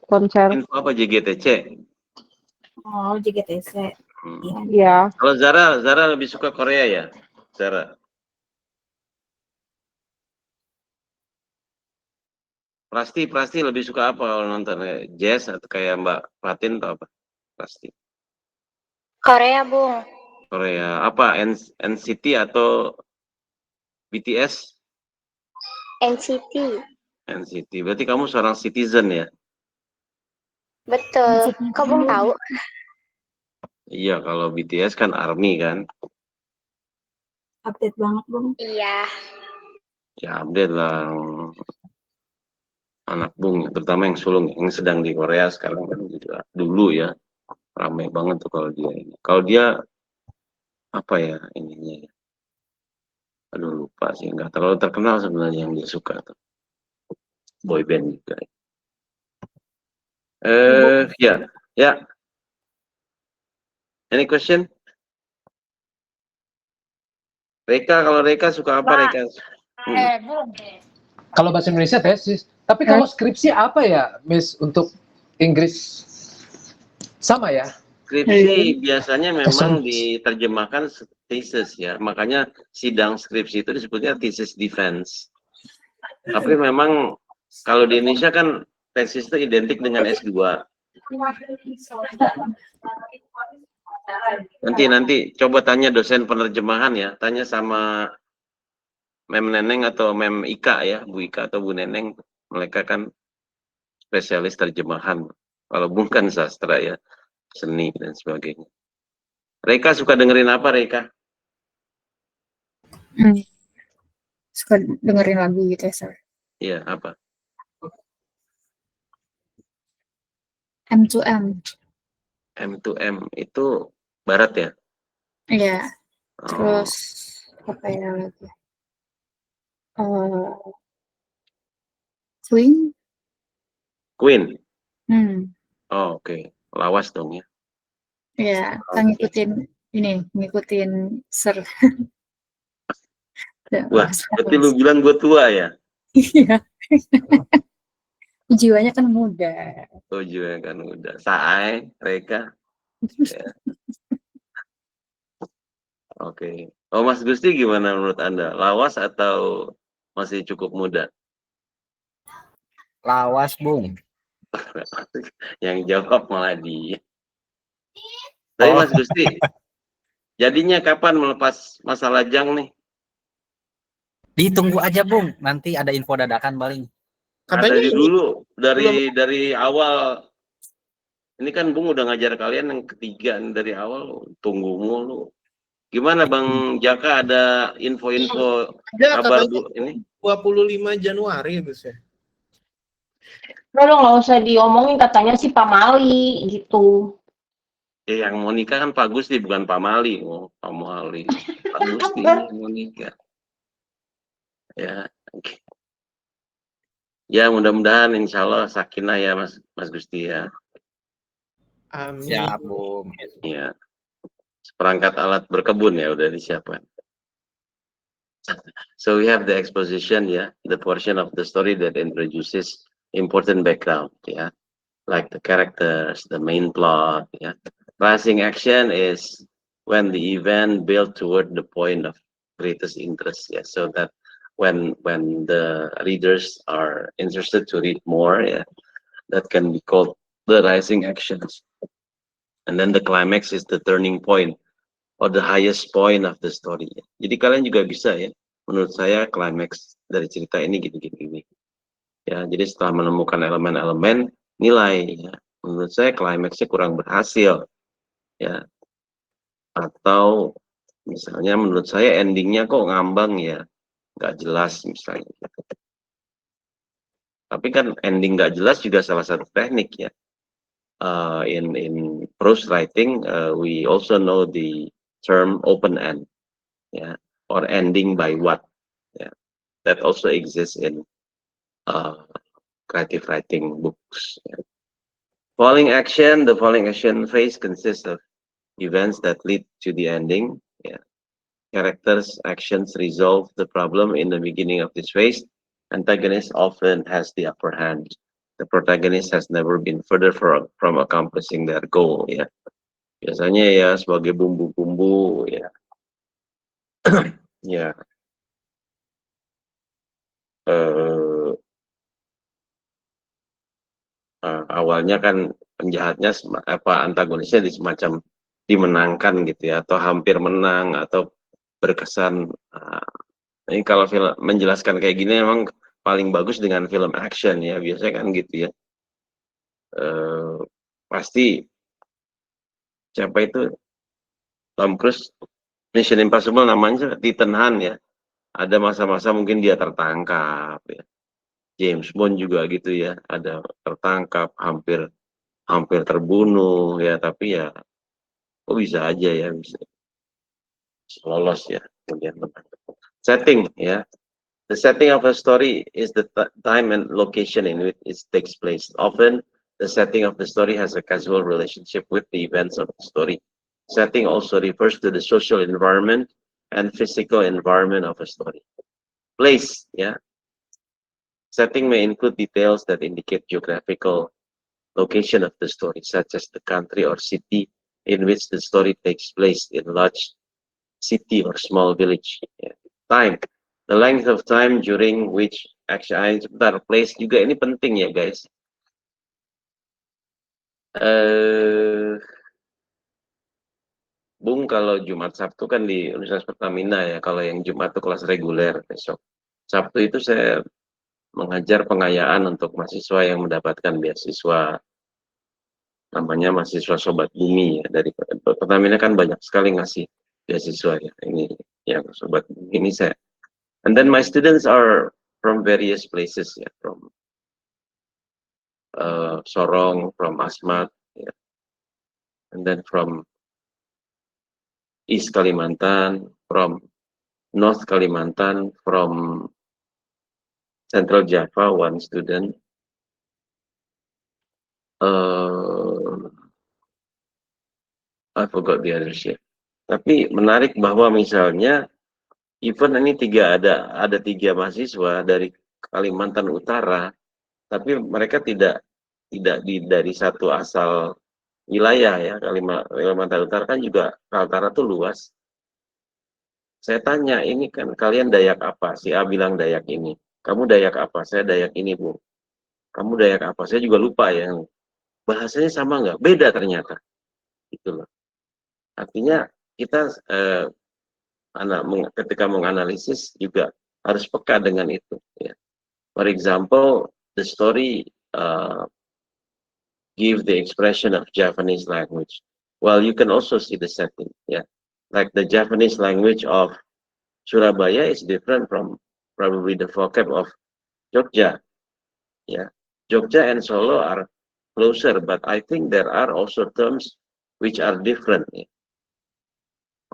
konser. Info apa JGTC? Oh, JGTC. Iya. Ya. Kalau Zara lebih suka Korea ya, Zara. Pasti lebih suka apa kalau nonton jazz atau kayak Mbak Fatin atau apa? Pasti. Korea, Bung. Korea apa? NCT atau BTS? NCT. NCT. Berarti kamu seorang citizen ya? Betul. Kok Bung tahu? Iya, kalau BTS kan ARMY kan. Update banget, Bung. Iya. Ya update lah. Anak Bung, terutama yang sulung, yang sedang di Korea sekarang kan juga dulu ya ramai banget tuh kalau dia ini. Kalau dia apa ya ininya ya? Aduh lupa sih, nggak terlalu terkenal sebenarnya yang dia suka tuh. Boy band juga. Ya. Any question? Reka, kalau Reka suka apa Reka? Bung. Kalau bahasa Indonesia tesis. Tapi kalau skripsi apa ya, Miss, untuk Inggris? Sama ya? Skripsi biasanya memang diterjemahkan thesis ya. Makanya sidang skripsi itu disebutnya thesis defense. Tapi memang kalau di Indonesia kan tesis itu identik dengan S2. Nanti coba tanya dosen penerjemahan ya. Tanya sama Mem Neneng atau Mem Ika ya, Bu Ika atau Bu Neneng. Mereka kan spesialis terjemahan. Kalau bukan sastra ya, seni dan sebagainya. Reka suka dengerin apa Reka? Suka dengerin lagu gitu ya, Sir. Iya, apa? M2M. M2M itu barat ya? Iya. Oh. Terus apa ya lagi? Queen. Oh, oke. Lawas dong ya. Iya, kan ngikutin Sir. Wah, berarti lu bilang gue tua ya? Iya. Jiwanya kan muda. Oh, juga kan udah. Saai, Reka. Ya. Oke. Oh, Mas Gusti gimana menurut Anda? Lawas atau masih cukup muda? Lawas, Bung. Yang jawab malah dia. Tapi Mas Gusti, jadinya kapan melepas masa lajang nih? Ditunggu aja, Bung. Nanti ada info dadakan paling. Katanya dari dulu, dari awal. Ini kan Bung udah ngajar kalian yang ketiga dari awal, tunggu mulu. Gimana Bang Jaka, ada info-info kabar Bu ini? 25 Januari Gus ya. Lo nggak usah diomongin, katanya sih Pak Mali gitu. Ya, yang mau nikah kan Pak Gusti, bukan Pak Mali. Oh, Pak Mali. Pak Gusti mau nikah. Ya, okay. Ya mudah-mudahan insya Allah sakinah ya Mas Gusti ya. Amin. Ya, Bung. Ya. Perangkat alat berkebun ya udah disiapkan. So we have the exposition ya, the portion of the story that introduces important background ya, like the characters, the main plot ya. Rising action is when the event built toward the point of greatest interest, yeah, so that when the readers are interested to read more, yeah, that can be called the rising actions. And then the climax is the turning point or the highest point of the story. Jadi kalian juga bisa ya, menurut saya climax dari cerita ini gini-gini. Ya, jadi setelah menemukan elemen-elemen nilai, ya, menurut saya climaxnya kurang berhasil, ya. Atau misalnya menurut saya endingnya kok ngambang ya, nggak jelas misalnya. Tapi kan ending nggak jelas juga salah satu teknik ya. In prose writing, we also know the term open end, yeah, or ending by what, yeah, that also exists in creative writing books. Yeah. The falling action phase consists of events that lead to the ending. Yeah. Characters' actions resolve the problem in the beginning of this phase. Antagonist often has the upper hand. The protagonist has never been further from accomplishing their goal. Ya, biasanya ya sebagai bumbu-bumbu ya. Ya. Awalnya kan penjahatnya antagonisnya semacam dimenangkan gitu ya, atau hampir menang atau berkesan. Ini kalau film menjelaskan kayak gini emang paling bagus dengan film action ya, biasanya kan gitu ya. Pasti siapa itu Tom Cruise, Mission Impossible namanya Ethan Hunt ya. Ada masa-masa mungkin dia tertangkap ya. James Bond juga gitu ya, ada tertangkap, hampir terbunuh ya, tapi ya kok bisa aja ya, bisa lolos ya. Kemudian setting ya. The setting of a story is the time and location in which it takes place. Often, the setting of the story has a casual relationship with the events of the story. Setting also refers to the social environment and physical environment of a story. Place, yeah. Setting may include details that indicate geographical location of the story, such as the country or city in which the story takes place, in large city or small village. Yeah. Time. The length of time during which action, sebentar, place juga ini penting ya guys. Bung, kalau Jumat Sabtu kan di Universitas Pertamina ya, kalau yang Jumat itu kelas reguler besok. Sabtu itu saya mengajar pengayaan untuk mahasiswa yang mendapatkan beasiswa, namanya mahasiswa Sobat Bumi ya, dari Pertamina kan banyak sekali ngasih beasiswa ya, ini yang Sobat Bumi ini saya. And then my students are from various places, yeah, from Sorong, from Asmat, yeah, and then from East Kalimantan, from North Kalimantan, from Central Java, one student. I forgot the other shit. Tapi menarik bahwa misalnya even ini ada tiga mahasiswa dari Kalimantan Utara, tapi mereka tidak dari satu asal wilayah ya. Kalimantan Utara kan juga Kaltara tuh luas. Saya tanya, ini kan kalian Dayak apa? Si A bilang Dayak ini. Kamu Dayak apa? Saya Dayak ini, Bu. Kamu Dayak apa? Saya juga lupa ya. Bahasanya sama nggak? Beda ternyata. Gitu loh. Artinya kita ketika menganalisis juga harus peka dengan itu. Ya. For example, the story give the expression of Japanese language. Well, you can also see the setting. Yeah, like the Japanese language of Surabaya is different from probably the vocab of Jogja. Yeah, Jogja and Solo are closer, but I think there are also terms which are different. Yeah.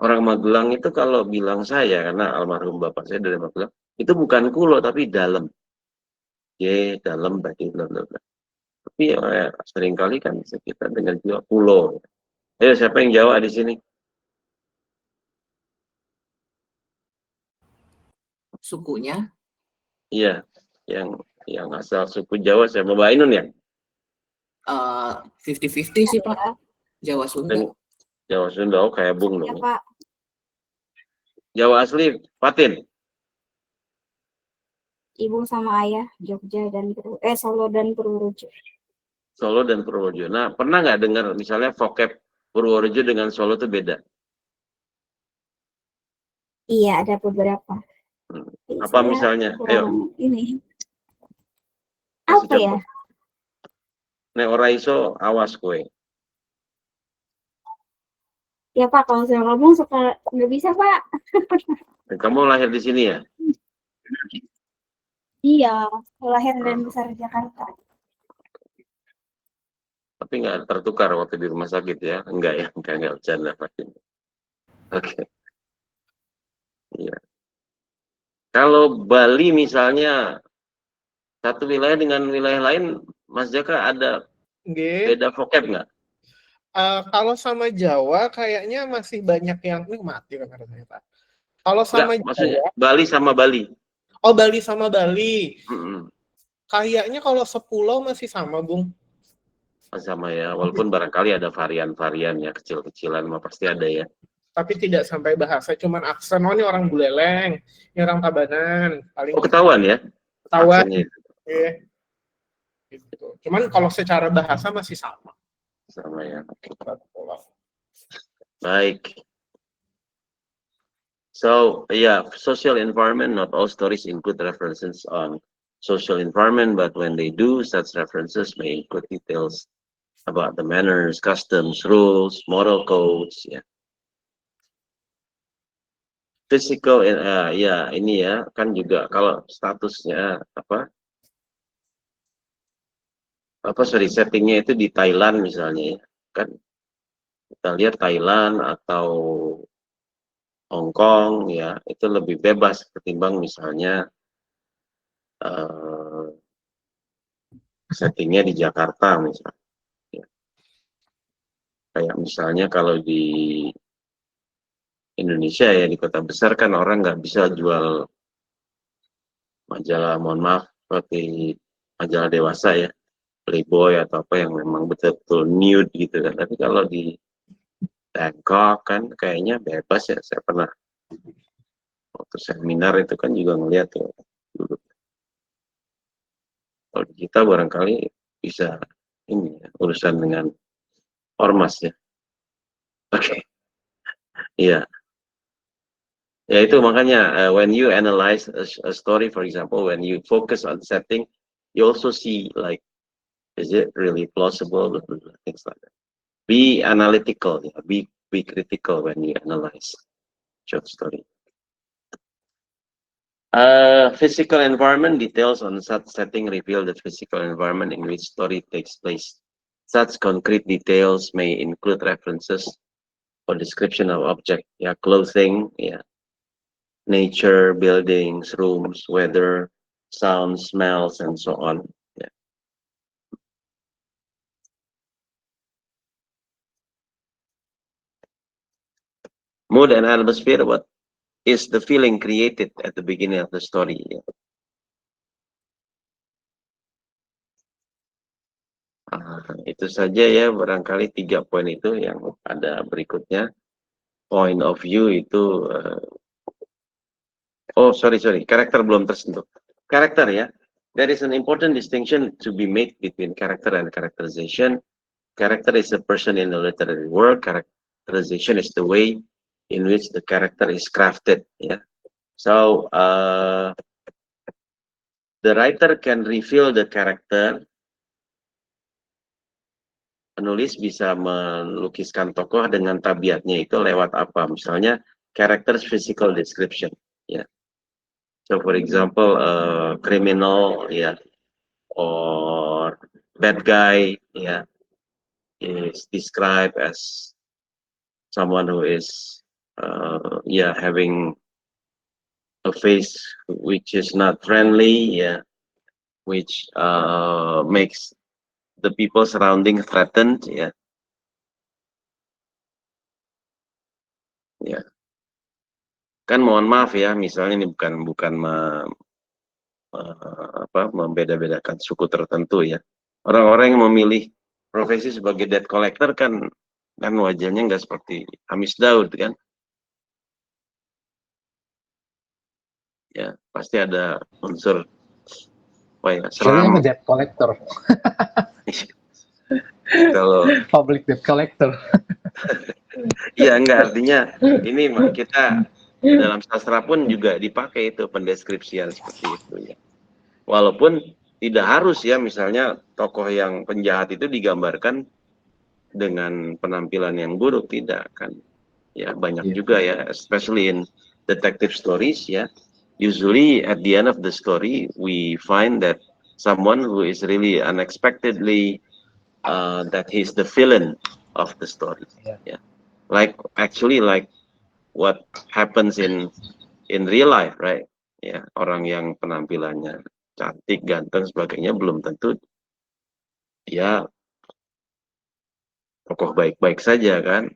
Orang Magelang itu kalau bilang saya, karena almarhum bapak saya dari Magelang, itu bukan kulo tapi dalam. Dalam berarti bla bla bla. Tapi seringkali kan kita dengan juga kulo. Ayo siapa yang Jawa di sini? Sukunya? Iya, yang asal suku Jawa saya mau Mbak Ainun ya? 50-50 sih Pak. Jawa Sunda. Jawa Sunda, oh kayak Bung Ya dong. Pak. Jawa asli, Patin. Ibu sama ayah Jogja dan Solo dan Purworejo. Solo dan Purworejo. Nah, pernah nggak dengar misalnya vocab Purworejo dengan Solo itu beda? Iya, ada beberapa. Apa misalnya? Ayo. Ini. Kasih Apa ya? contoh. Nek ora iso awas kue. Ya Pak, kalau saya ngomong suka nggak bisa Pak. Kamu lahir di sini ya? Iya, lahir dan besar di Jakarta. Tapi nggak tertukar waktu di rumah sakit ya? Enggak ya? Enggak bercanda pasti. Oke. Iya. Kalau Bali misalnya satu wilayah dengan wilayah lain, Mas Jaka ada beda vocab nggak? Kalau sama Jawa kayaknya masih banyak yang mati kamera saya Pak. Kalau sama Maksudnya Jawa, Bali sama Bali. oh Bali sama Bali. Mm-mm. Kayaknya kalau sepulau masih sama, Bung. Sama ya, walaupun barangkali ada varian-varian ya, kecil-kecilan mah pasti ada ya. Tapi tidak sampai bahasa, cuman aksen. Oh ini orang Buleleng, ini orang Tabanan. Paling Oh ketahuan ya? ketahuan. Aksennya. Gitu. Cuman kalau secara bahasa masih sama. Sama ya. Baik. So, yeah, social environment, not all stories include references on social environment, but when they do, such references may include details about the manners, customs, rules, moral codes, ya. Physical, ya ini ya, kan juga kalau statusnya settingnya itu di Thailand misalnya ya, kan kita lihat Thailand atau Hong Kong ya itu lebih bebas ketimbang misalnya settingnya di Jakarta misalnya ya. Kayak misalnya kalau di Indonesia ya di kota besar kan orang nggak bisa jual majalah, mohon maaf, seperti majalah dewasa ya, Playboy atau apa yang memang betul-betul nude gitu kan. Tapi kalau di Bangkok kan kayaknya bebas ya. Saya pernah waktu seminar itu kan juga ngeliat tuh dulu. Kalau di kita barangkali bisa ini ya, urusan dengan ormas ya. Oke. Iya. Ya itu makanya when you analyze a story, for example, when you focus on setting, you also see like, is it really plausible, things like that. Be analytical, ya. Be critical when you analyze short story. Physical environment details on such setting reveal the physical environment in which story takes place. Such concrete details may include references or description of object, ya, clothing, ya, nature, buildings, rooms, weather, sounds, smells, and so on. Yeah. Mood and atmosphere, what is the feeling created at the beginning of the story? Yeah. Itu saja ya, barangkali 3 poin itu yang ada berikutnya. Point of view itu oh, sorry, karakter belum tersentuh. Karakter ya. There is an important distinction to be made between character and characterization. Character is a person in the literary work. Characterization is the way in which the character is crafted. Yeah. So the writer can reveal the character. Penulis bisa melukiskan tokoh dengan tabiatnya itu lewat apa? Misalnya character's physical description. Yeah. So for example, criminal, yeah, or bad guy, yeah, is described as someone who is, having a face which is not friendly, yeah, which makes the people surrounding threatened, yeah, yeah. Kan mohon maaf ya, misalnya ini bukan membeda-bedakan suku tertentu ya. Orang-orang yang memilih profesi sebagai debt collector kan kan wajahnya nggak seperti Hamis Daud kan. Ya, pasti ada unsur apa ya, Soalnya seram. debt collector. Kalau Public debt collector. iya enggak, artinya ini kita dalam sastra pun juga dipakai itu pendeskripsian seperti itu ya. Walaupun tidak harus ya, misalnya tokoh yang penjahat itu digambarkan dengan penampilan yang buruk, tidak kan. Ya banyak juga ya, especially in detective stories ya. Usually at the end of the story we find that someone who is really unexpectedly that he's the villain of the story. Yeah. Like actually like what happens in real life, right? Ya, orang yang penampilannya cantik, ganteng, sebagainya belum tentu dia tokoh baik-baik saja kan.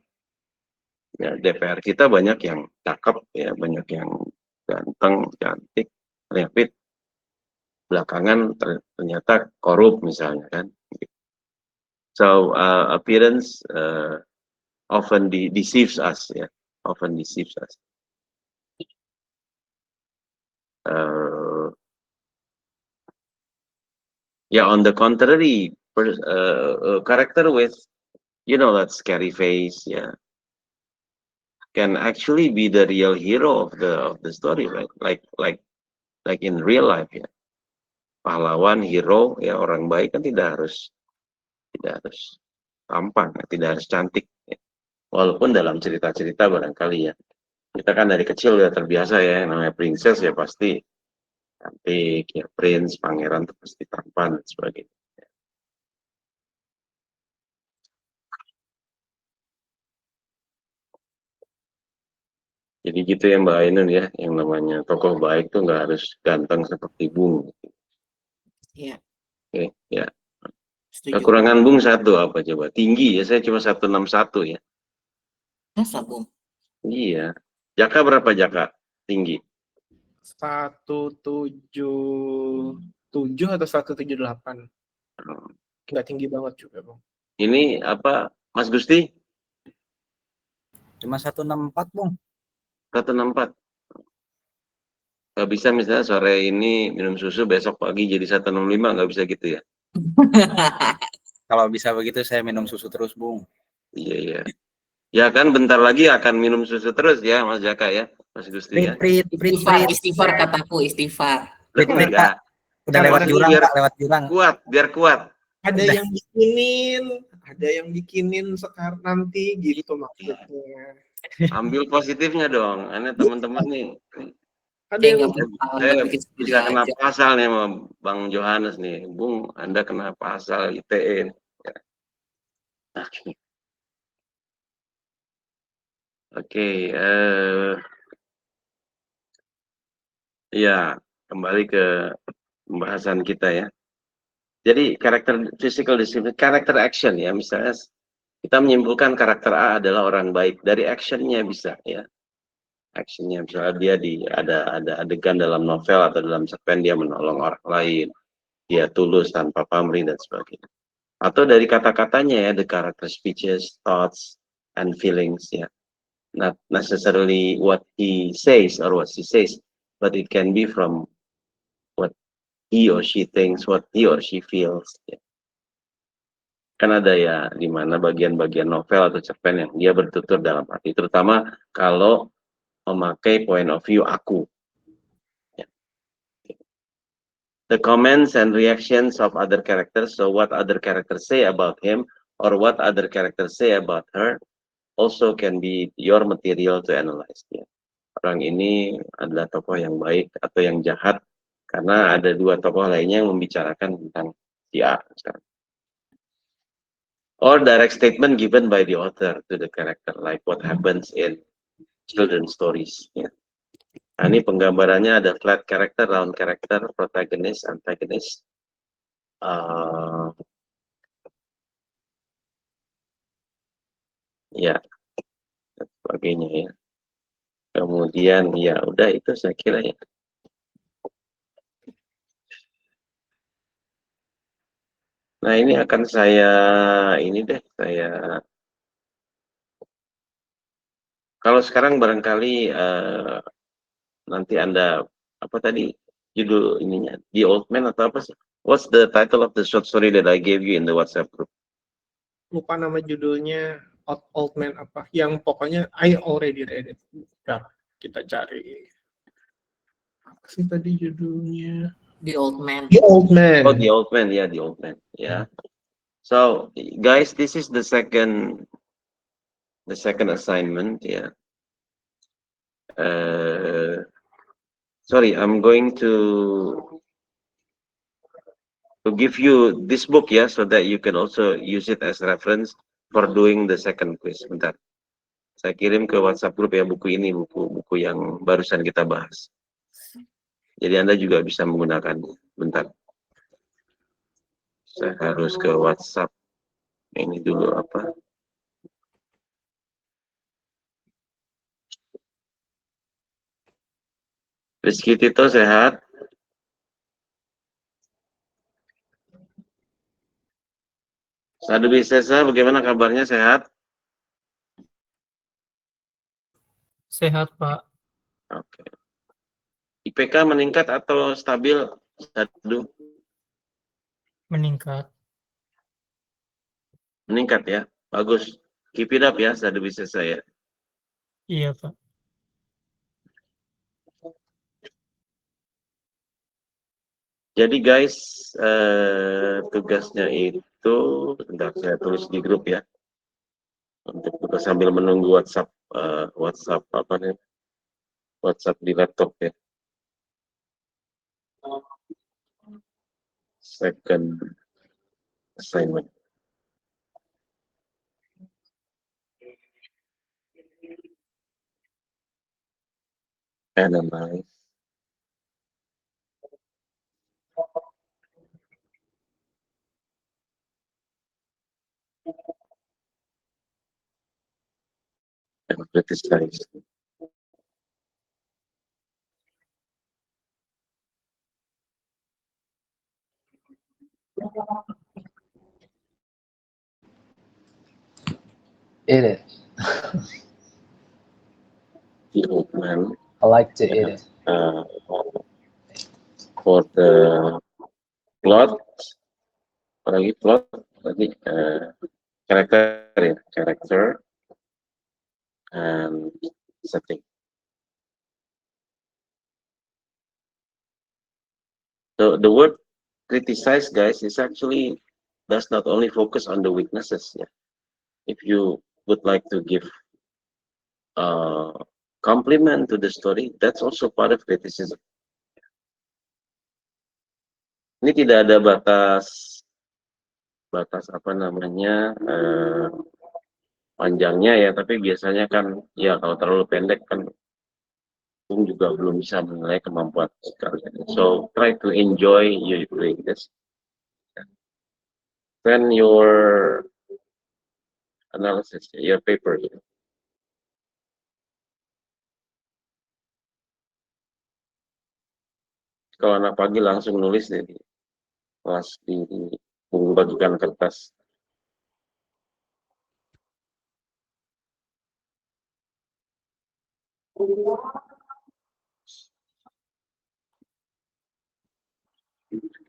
Ya, DPR kita banyak yang cakep ya, banyak yang ganteng, cantik, tapi belakangan ternyata korup misalnya kan. So appearance often deceives us ya, often deceives us. Yeah, on the contrary, character with, that scary face, yeah, can actually be the real hero of the story, right? Like in real life, ya. Pahlawan, hero, ya orang baik kan tidak harus tampan, tidak harus cantik. Ya. Walaupun dalam cerita-cerita barangkali ya, kita kan dari kecil udah terbiasa ya, namanya princess ya pasti cantik, ya prince, pangeran itu pasti tampan dan sebagainya. Jadi gitu ya Mbak Ainun ya, yang namanya tokoh baik tuh nggak harus ganteng seperti Bung. Iya. Oke, ya. Setuju. Kekurangan Bung satu apa coba? Tinggi ya, saya cuma 161 ya. Masa, Bung? Iya. Jaka berapa Jaka? Tinggi. 177 atau 178. Nggak tinggi banget juga, Bang. Ini apa, Mas Gusti? Cuma 164, Bung. 164. Nggak bisa misalnya sore ini minum susu, besok pagi jadi 165, nggak bisa gitu ya? Kalau bisa begitu saya minum susu terus, Bung. Iya, iya. Ya kan bentar lagi akan minum susu terus ya Mas Jaka ya, Mas Gusti ya. Istighfar kataku, istighfar. Enggak. Udah lewat jurang, Pak, lewat jurang. Kuat, biar kuat. Ada yang bikinin sekarang nanti gitu maksudnya. Ambil positifnya dong. Aneh teman-teman nih. Ada yang saya bisa kena pasal nih sama Bang Johannes nih. Bung, Anda kena pasal ITE. Ya. Oke, ya kembali ke pembahasan kita ya. Jadi physical discipline, karakter action ya, misalnya kita menyimpulkan karakter A adalah orang baik dari actionnya bisa ya. Actionnya misalnya dia ada adegan dalam novel atau dalam cerpen dia menolong orang lain, dia tulus tanpa pamrih dan sebagainya. Atau dari kata-katanya ya, the character speeches, thoughts, and feelings ya. Not necessarily what he says or what she says, but it can be from what he or she thinks, what he or she feels. Ya. Kan ada ya di mana bagian-bagian novel atau cerpen yang dia bertutur dalam hati, terutama kalau memakai point of view aku. Ya. The comments and reactions of other characters, so what other characters say about him or what other characters say about her, also can be your material to analyze. Ya. Orang ini adalah tokoh yang baik atau yang jahat karena ada dua tokoh lainnya yang membicarakan tentang si A. Or direct statement given by the author to the character, like what happens in children's stories. Ya. Nah, ini penggambarannya ada flat character, round character, protagonist, antagonist. Ya, dan sebagainya ya. Kemudian ya udah itu saya kira ya. Nah ini akan saya Kalau sekarang barangkali nanti Anda apa tadi judul ininya, The Old Man atau apa sih? What's the title of the short story that I gave you in the WhatsApp group? Lupa nama judulnya, Old Man apa. Yang pokoknya I already read it. Bentar, kita cari. Apa sih tadi judulnya? The Old Man. The Old Man. Oh, The Old Man, yeah, The Old Man, yeah. So, guys, this is the second assignment, yeah. Sorry, I'm going to give you this book, yeah, so that you can also use it as reference for doing the second quiz. Bentar, saya kirim ke WhatsApp group ya buku ini, buku yang barusan kita bahas. Jadi Anda juga bisa menggunakannya. Bentar, saya harus ke WhatsApp ini dulu apa? Rizky Tito sehat? Sadu Bisesa, bagaimana kabarnya, sehat? Sehat, Pak. Oke. IPK meningkat atau stabil, Sadu? Meningkat. Meningkat ya, bagus. Keep it up ya, Sadu Bisesa ya. Iya, Pak. Jadi guys, tugasnya itu, bentar saya tulis di grup ya. Untuk kita sambil menunggu WhatsApp apa nih? WhatsApp di laptop ya. Second assignment. Analyze. And criticize. Eat it. The Old Man. I like to eat it. For the plot, apalagi plot tadi character and setting. So the word criticize, guys, is actually does not only focus on the weaknesses. Yeah, if you would like to give compliment to the story, that's also part of criticism. Ini tidak ada batas apa namanya panjangnya ya, tapi biasanya kan ya kalau terlalu pendek kan juga belum bisa menilai kemampuan kalian. So try to enjoy you doing this. Then your analysis, your paper. Kalau anak pagi langsung nulis di kelas di bagikan kertas.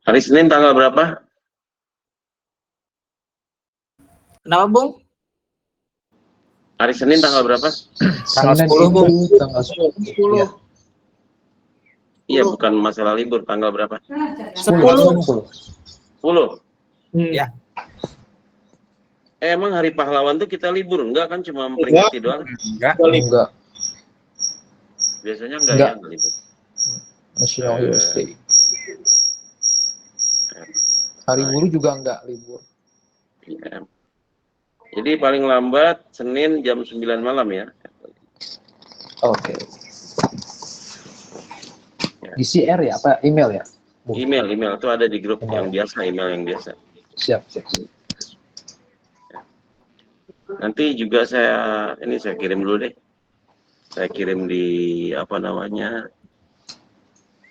Hari Senin tanggal berapa? Kenapa, Bung? Hari Senin tanggal berapa? Tanggal 10, Bung. Tanggal 10. Iya, bukan masalah libur, tanggal berapa? 10. 10. Ya. Emang hari pahlawan tuh kita libur, enggak kan cuma memperingati doang? Enggak. Biasanya enggak ya, enggak libur. National Heroes Day. Hari buruh juga enggak libur. Ya. Jadi paling lambat Senin jam 9 malam ya. Oke. Di CR ya, apa email ya? Email itu ada di grup yang biasa, email yang biasa. Siap. Nanti juga saya kirim dulu deh. Saya kirim di apa namanya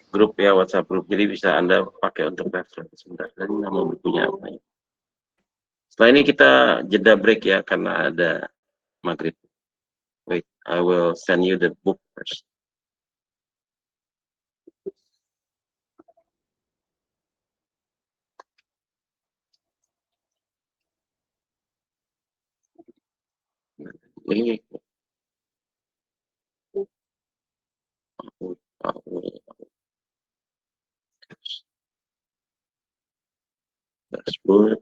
grup ya, WhatsApp grup. Jadi bisa Anda pakai untuk reference. Sebentar, tadi nama bukunya apa ya? Setelah ini kita jeda break ya karena ada maghrib. Wait, I will send you the book first. Ini dashboard.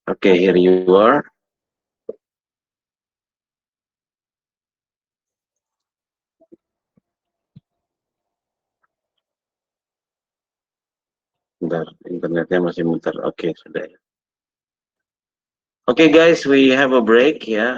Okay, here you are. Bentar, internetnya masih muter. Oke, sudah ya. Oke guys, we have a break ya.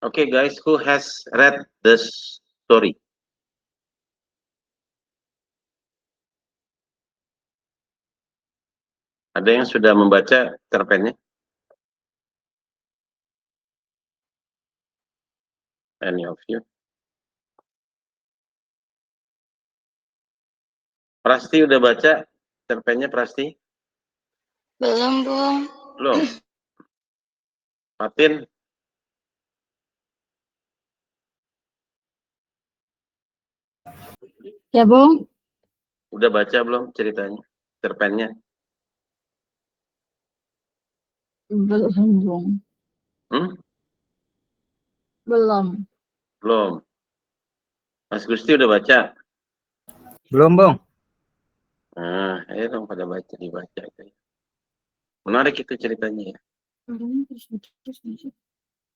Okay, guys, who has read the story? Ada yang sudah membaca cerpennya? Any of you? Prasti udah baca cerpennya, Prasti? Belum, Bung. Belum. Fatin? Ya, Bung. Udah baca belum ceritanya? Cerpennya? Belum, Bung. Belum. Belum. Mas Gusti udah baca? Belum, Bung. Nah, ayo dong pada baca, dibaca. Menarik itu ceritanya ya.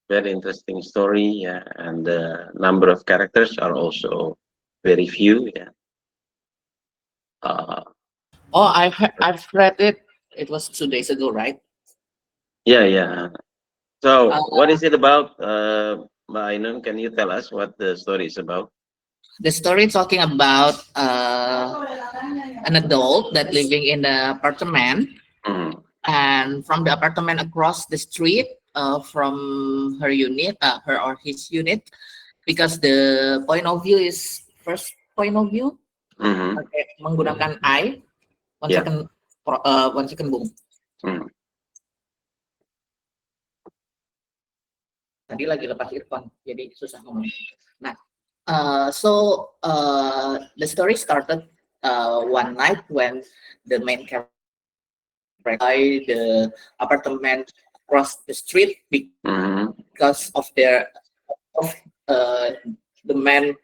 Very interesting story, yeah, and the number of characters are also very few, yeah. Oh, I've read it. It was 2 days ago, right? Yeah. So, what is it about, Mbak Ainun? Can you tell us what the story is about? The story talking about an adult that living in the apartment, and from the apartment across the street from her unit, her or his unit, because the point of view is first point of view. Okay, menggunakan I. One second, Bung. Tadi lagi lepas earphone, jadi susah ngomong. Nah, so the story started one night when the main character by the apartment across the street because of the man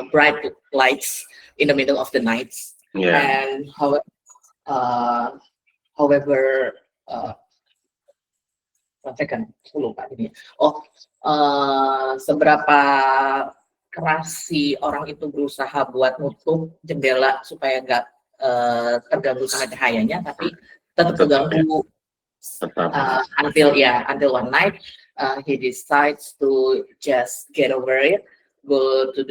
bright lights in the middle of the night. And however, one second, lupa ini. Seberapa keras si orang itu berusaha buat nutup jendela supaya nggak terganggu sama cahayanya, tapi tetap terganggu. Until one night, he decides to just get over it, go to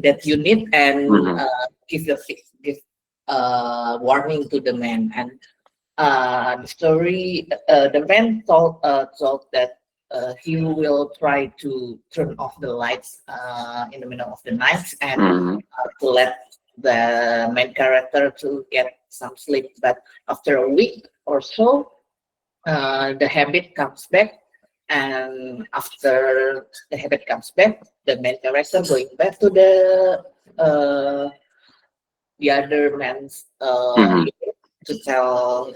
that unit and give warning to the man. And the story, the man told that he will try to turn off the lights in the middle of the night and to let the main character to get some sleep. But after a week or so, the habit comes back, and after the habit comes back, the main character going back to the other man's to tell,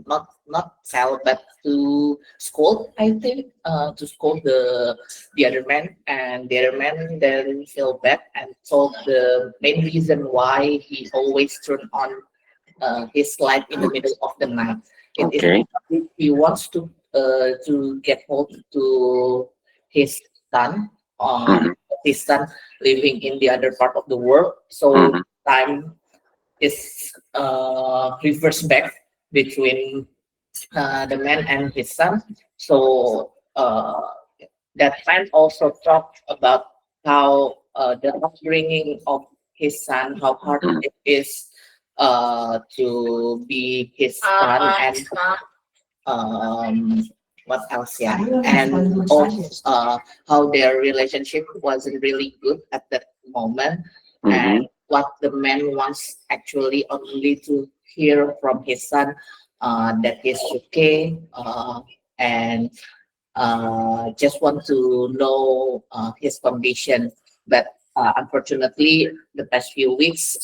not tell, but to scold, I think, to scold the other man, and the other man then feel bad and told the main reason why he always turn on his light in the middle of the night. It is because he wants to get hold to his son, living in the other part of the world. So time is reversed back between the man and his son. So that man also talked about how the upbringing of his son, how hard it is to be his son, and what else? Yeah, and also how their relationship wasn't really good at that moment, and what the man wants actually only to hear from his son that he's okay, and just want to know his condition. But unfortunately, the past few weeks,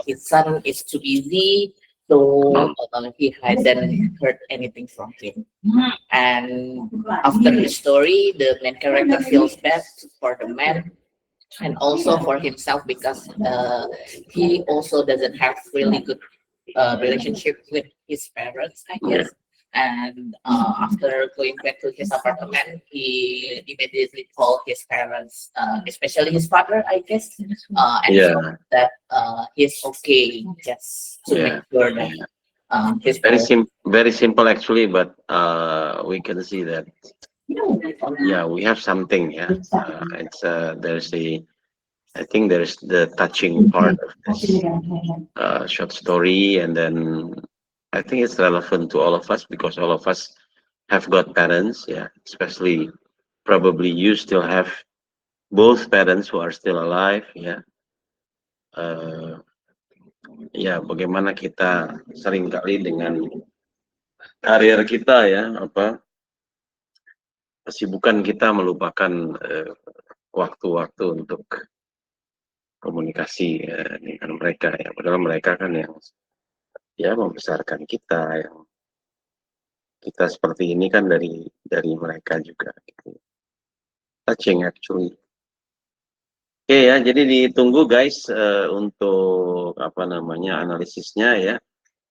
his son is too busy, so he hadn't heard anything from him. And after the story, the main character feels bad for the man and also for himself, because he also doesn't have really good relationship with his parents, I guess. And after going back to his apartment, he immediately called his parents, especially his father, I guess, and told that he's okay, just to make sure that his very simple actually, but we can see that Yeah, we have something. Yeah, it's I think there's the touching part of this short story, and then I think it's relevant to all of us because all of us have got parents. Yeah, especially probably you still have both parents who are still alive. Yeah. Ya, bagaimana kita seringkali dengan karir kita ya, kesibukan kita melupakan waktu-waktu untuk komunikasi dengan mereka ya. Padahal mereka kan yang ya membesarkan kita, yang kita seperti ini kan dari mereka juga. Gitu. Touching actually. Oke ya, jadi ditunggu guys untuk analisisnya ya.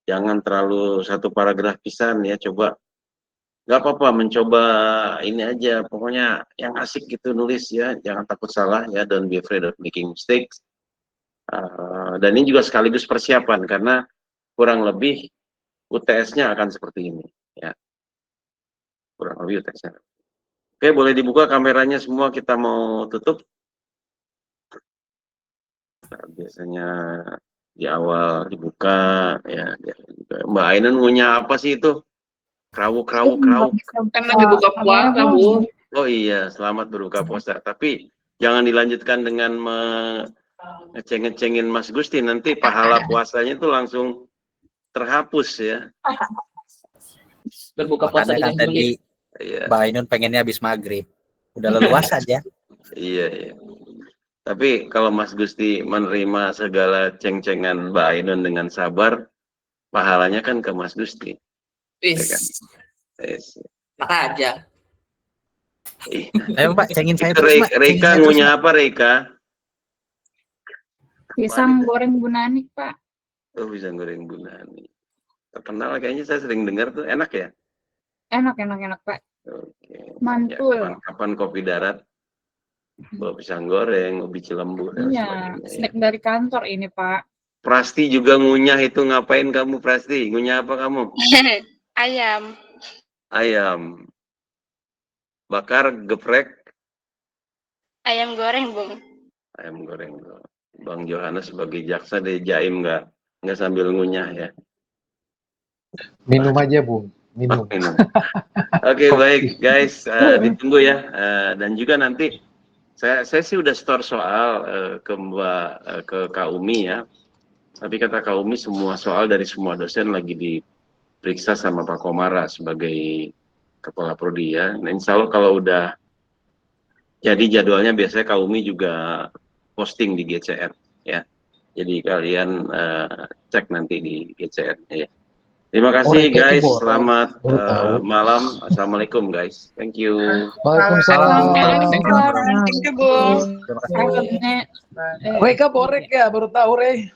Jangan terlalu satu paragraf pisan ya, coba nggak apa-apa mencoba ini aja, pokoknya yang asik gitu nulis ya, jangan takut salah ya, don't be afraid of making mistakes. Dan ini juga sekaligus persiapan karena kurang lebih UTS-nya akan seperti ini ya, kurang lebih UTS-nya. Oke, boleh dibuka kameranya semua, kita mau tutup. Nah, biasanya di awal dibuka ya. Mbak Ainun ngunyah apa sih itu? Krawu. Kan lagi buka puasa, Bu. Oh iya, selamat berbuka puasa. Tapi jangan dilanjutkan dengan ngeceng-ngecengin Mas Gusti, nanti pahala puasanya itu langsung terhapus ya. Berbuka puasa kan tadi Mbak Ainun pengennya habis maghrib. Udah leluas aja. Iya. Tapi kalau Mas Gusti menerima segala ceng-cengan Mbak Ainun dengan sabar, pahalanya kan ke Mas Gusti. Wis. Ya kan? Maka aja. Ayo Pak, cengin saya terus Mbak. Reka ngunyah apa Reka? Pisang goreng Bu Nani, Pak. Oh, pisang goreng Bu Nani. Terkenal kayaknya, saya sering dengar tuh, enak ya? Enak, Pak. Oke. Mantul. Ya, kapan kopi darat? Bawa pisang goreng, ubi cilembu dan Iya, sebagainya. snack dari kantor ini, Pak. Prasti juga ngunyah itu, ngapain kamu Prasti? Ngunyah apa kamu? Ayam. Bakar, geprek? Ayam goreng, Bung. Ayam goreng. Bang Johannes sebagai jaksa dari Jaim nggak sambil ngunyah ya? Minum aja, Bung. Minum. Oke, baik guys, ditunggu ya. Dan juga nanti saya sih udah store soal ke Kak Umi ya. Tapi kata Kak Umi semua soal dari semua dosen lagi diperiksa sama Pak Komara sebagai Kepala Prodi ya. Nah, insya Allah kalau udah jadi jadwalnya biasanya Kak Umi juga posting di GCR ya. Jadi kalian cek nanti di GCR ya. Terima kasih guys, selamat malam. Assalamualaikum guys, thank you. Waalaikumsalam. Thank you, Bung. Reka borek ya, baru tahu Rey.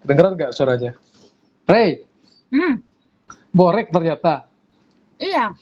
Dengeran nggak suaranya? Rey, borek ternyata. Iya.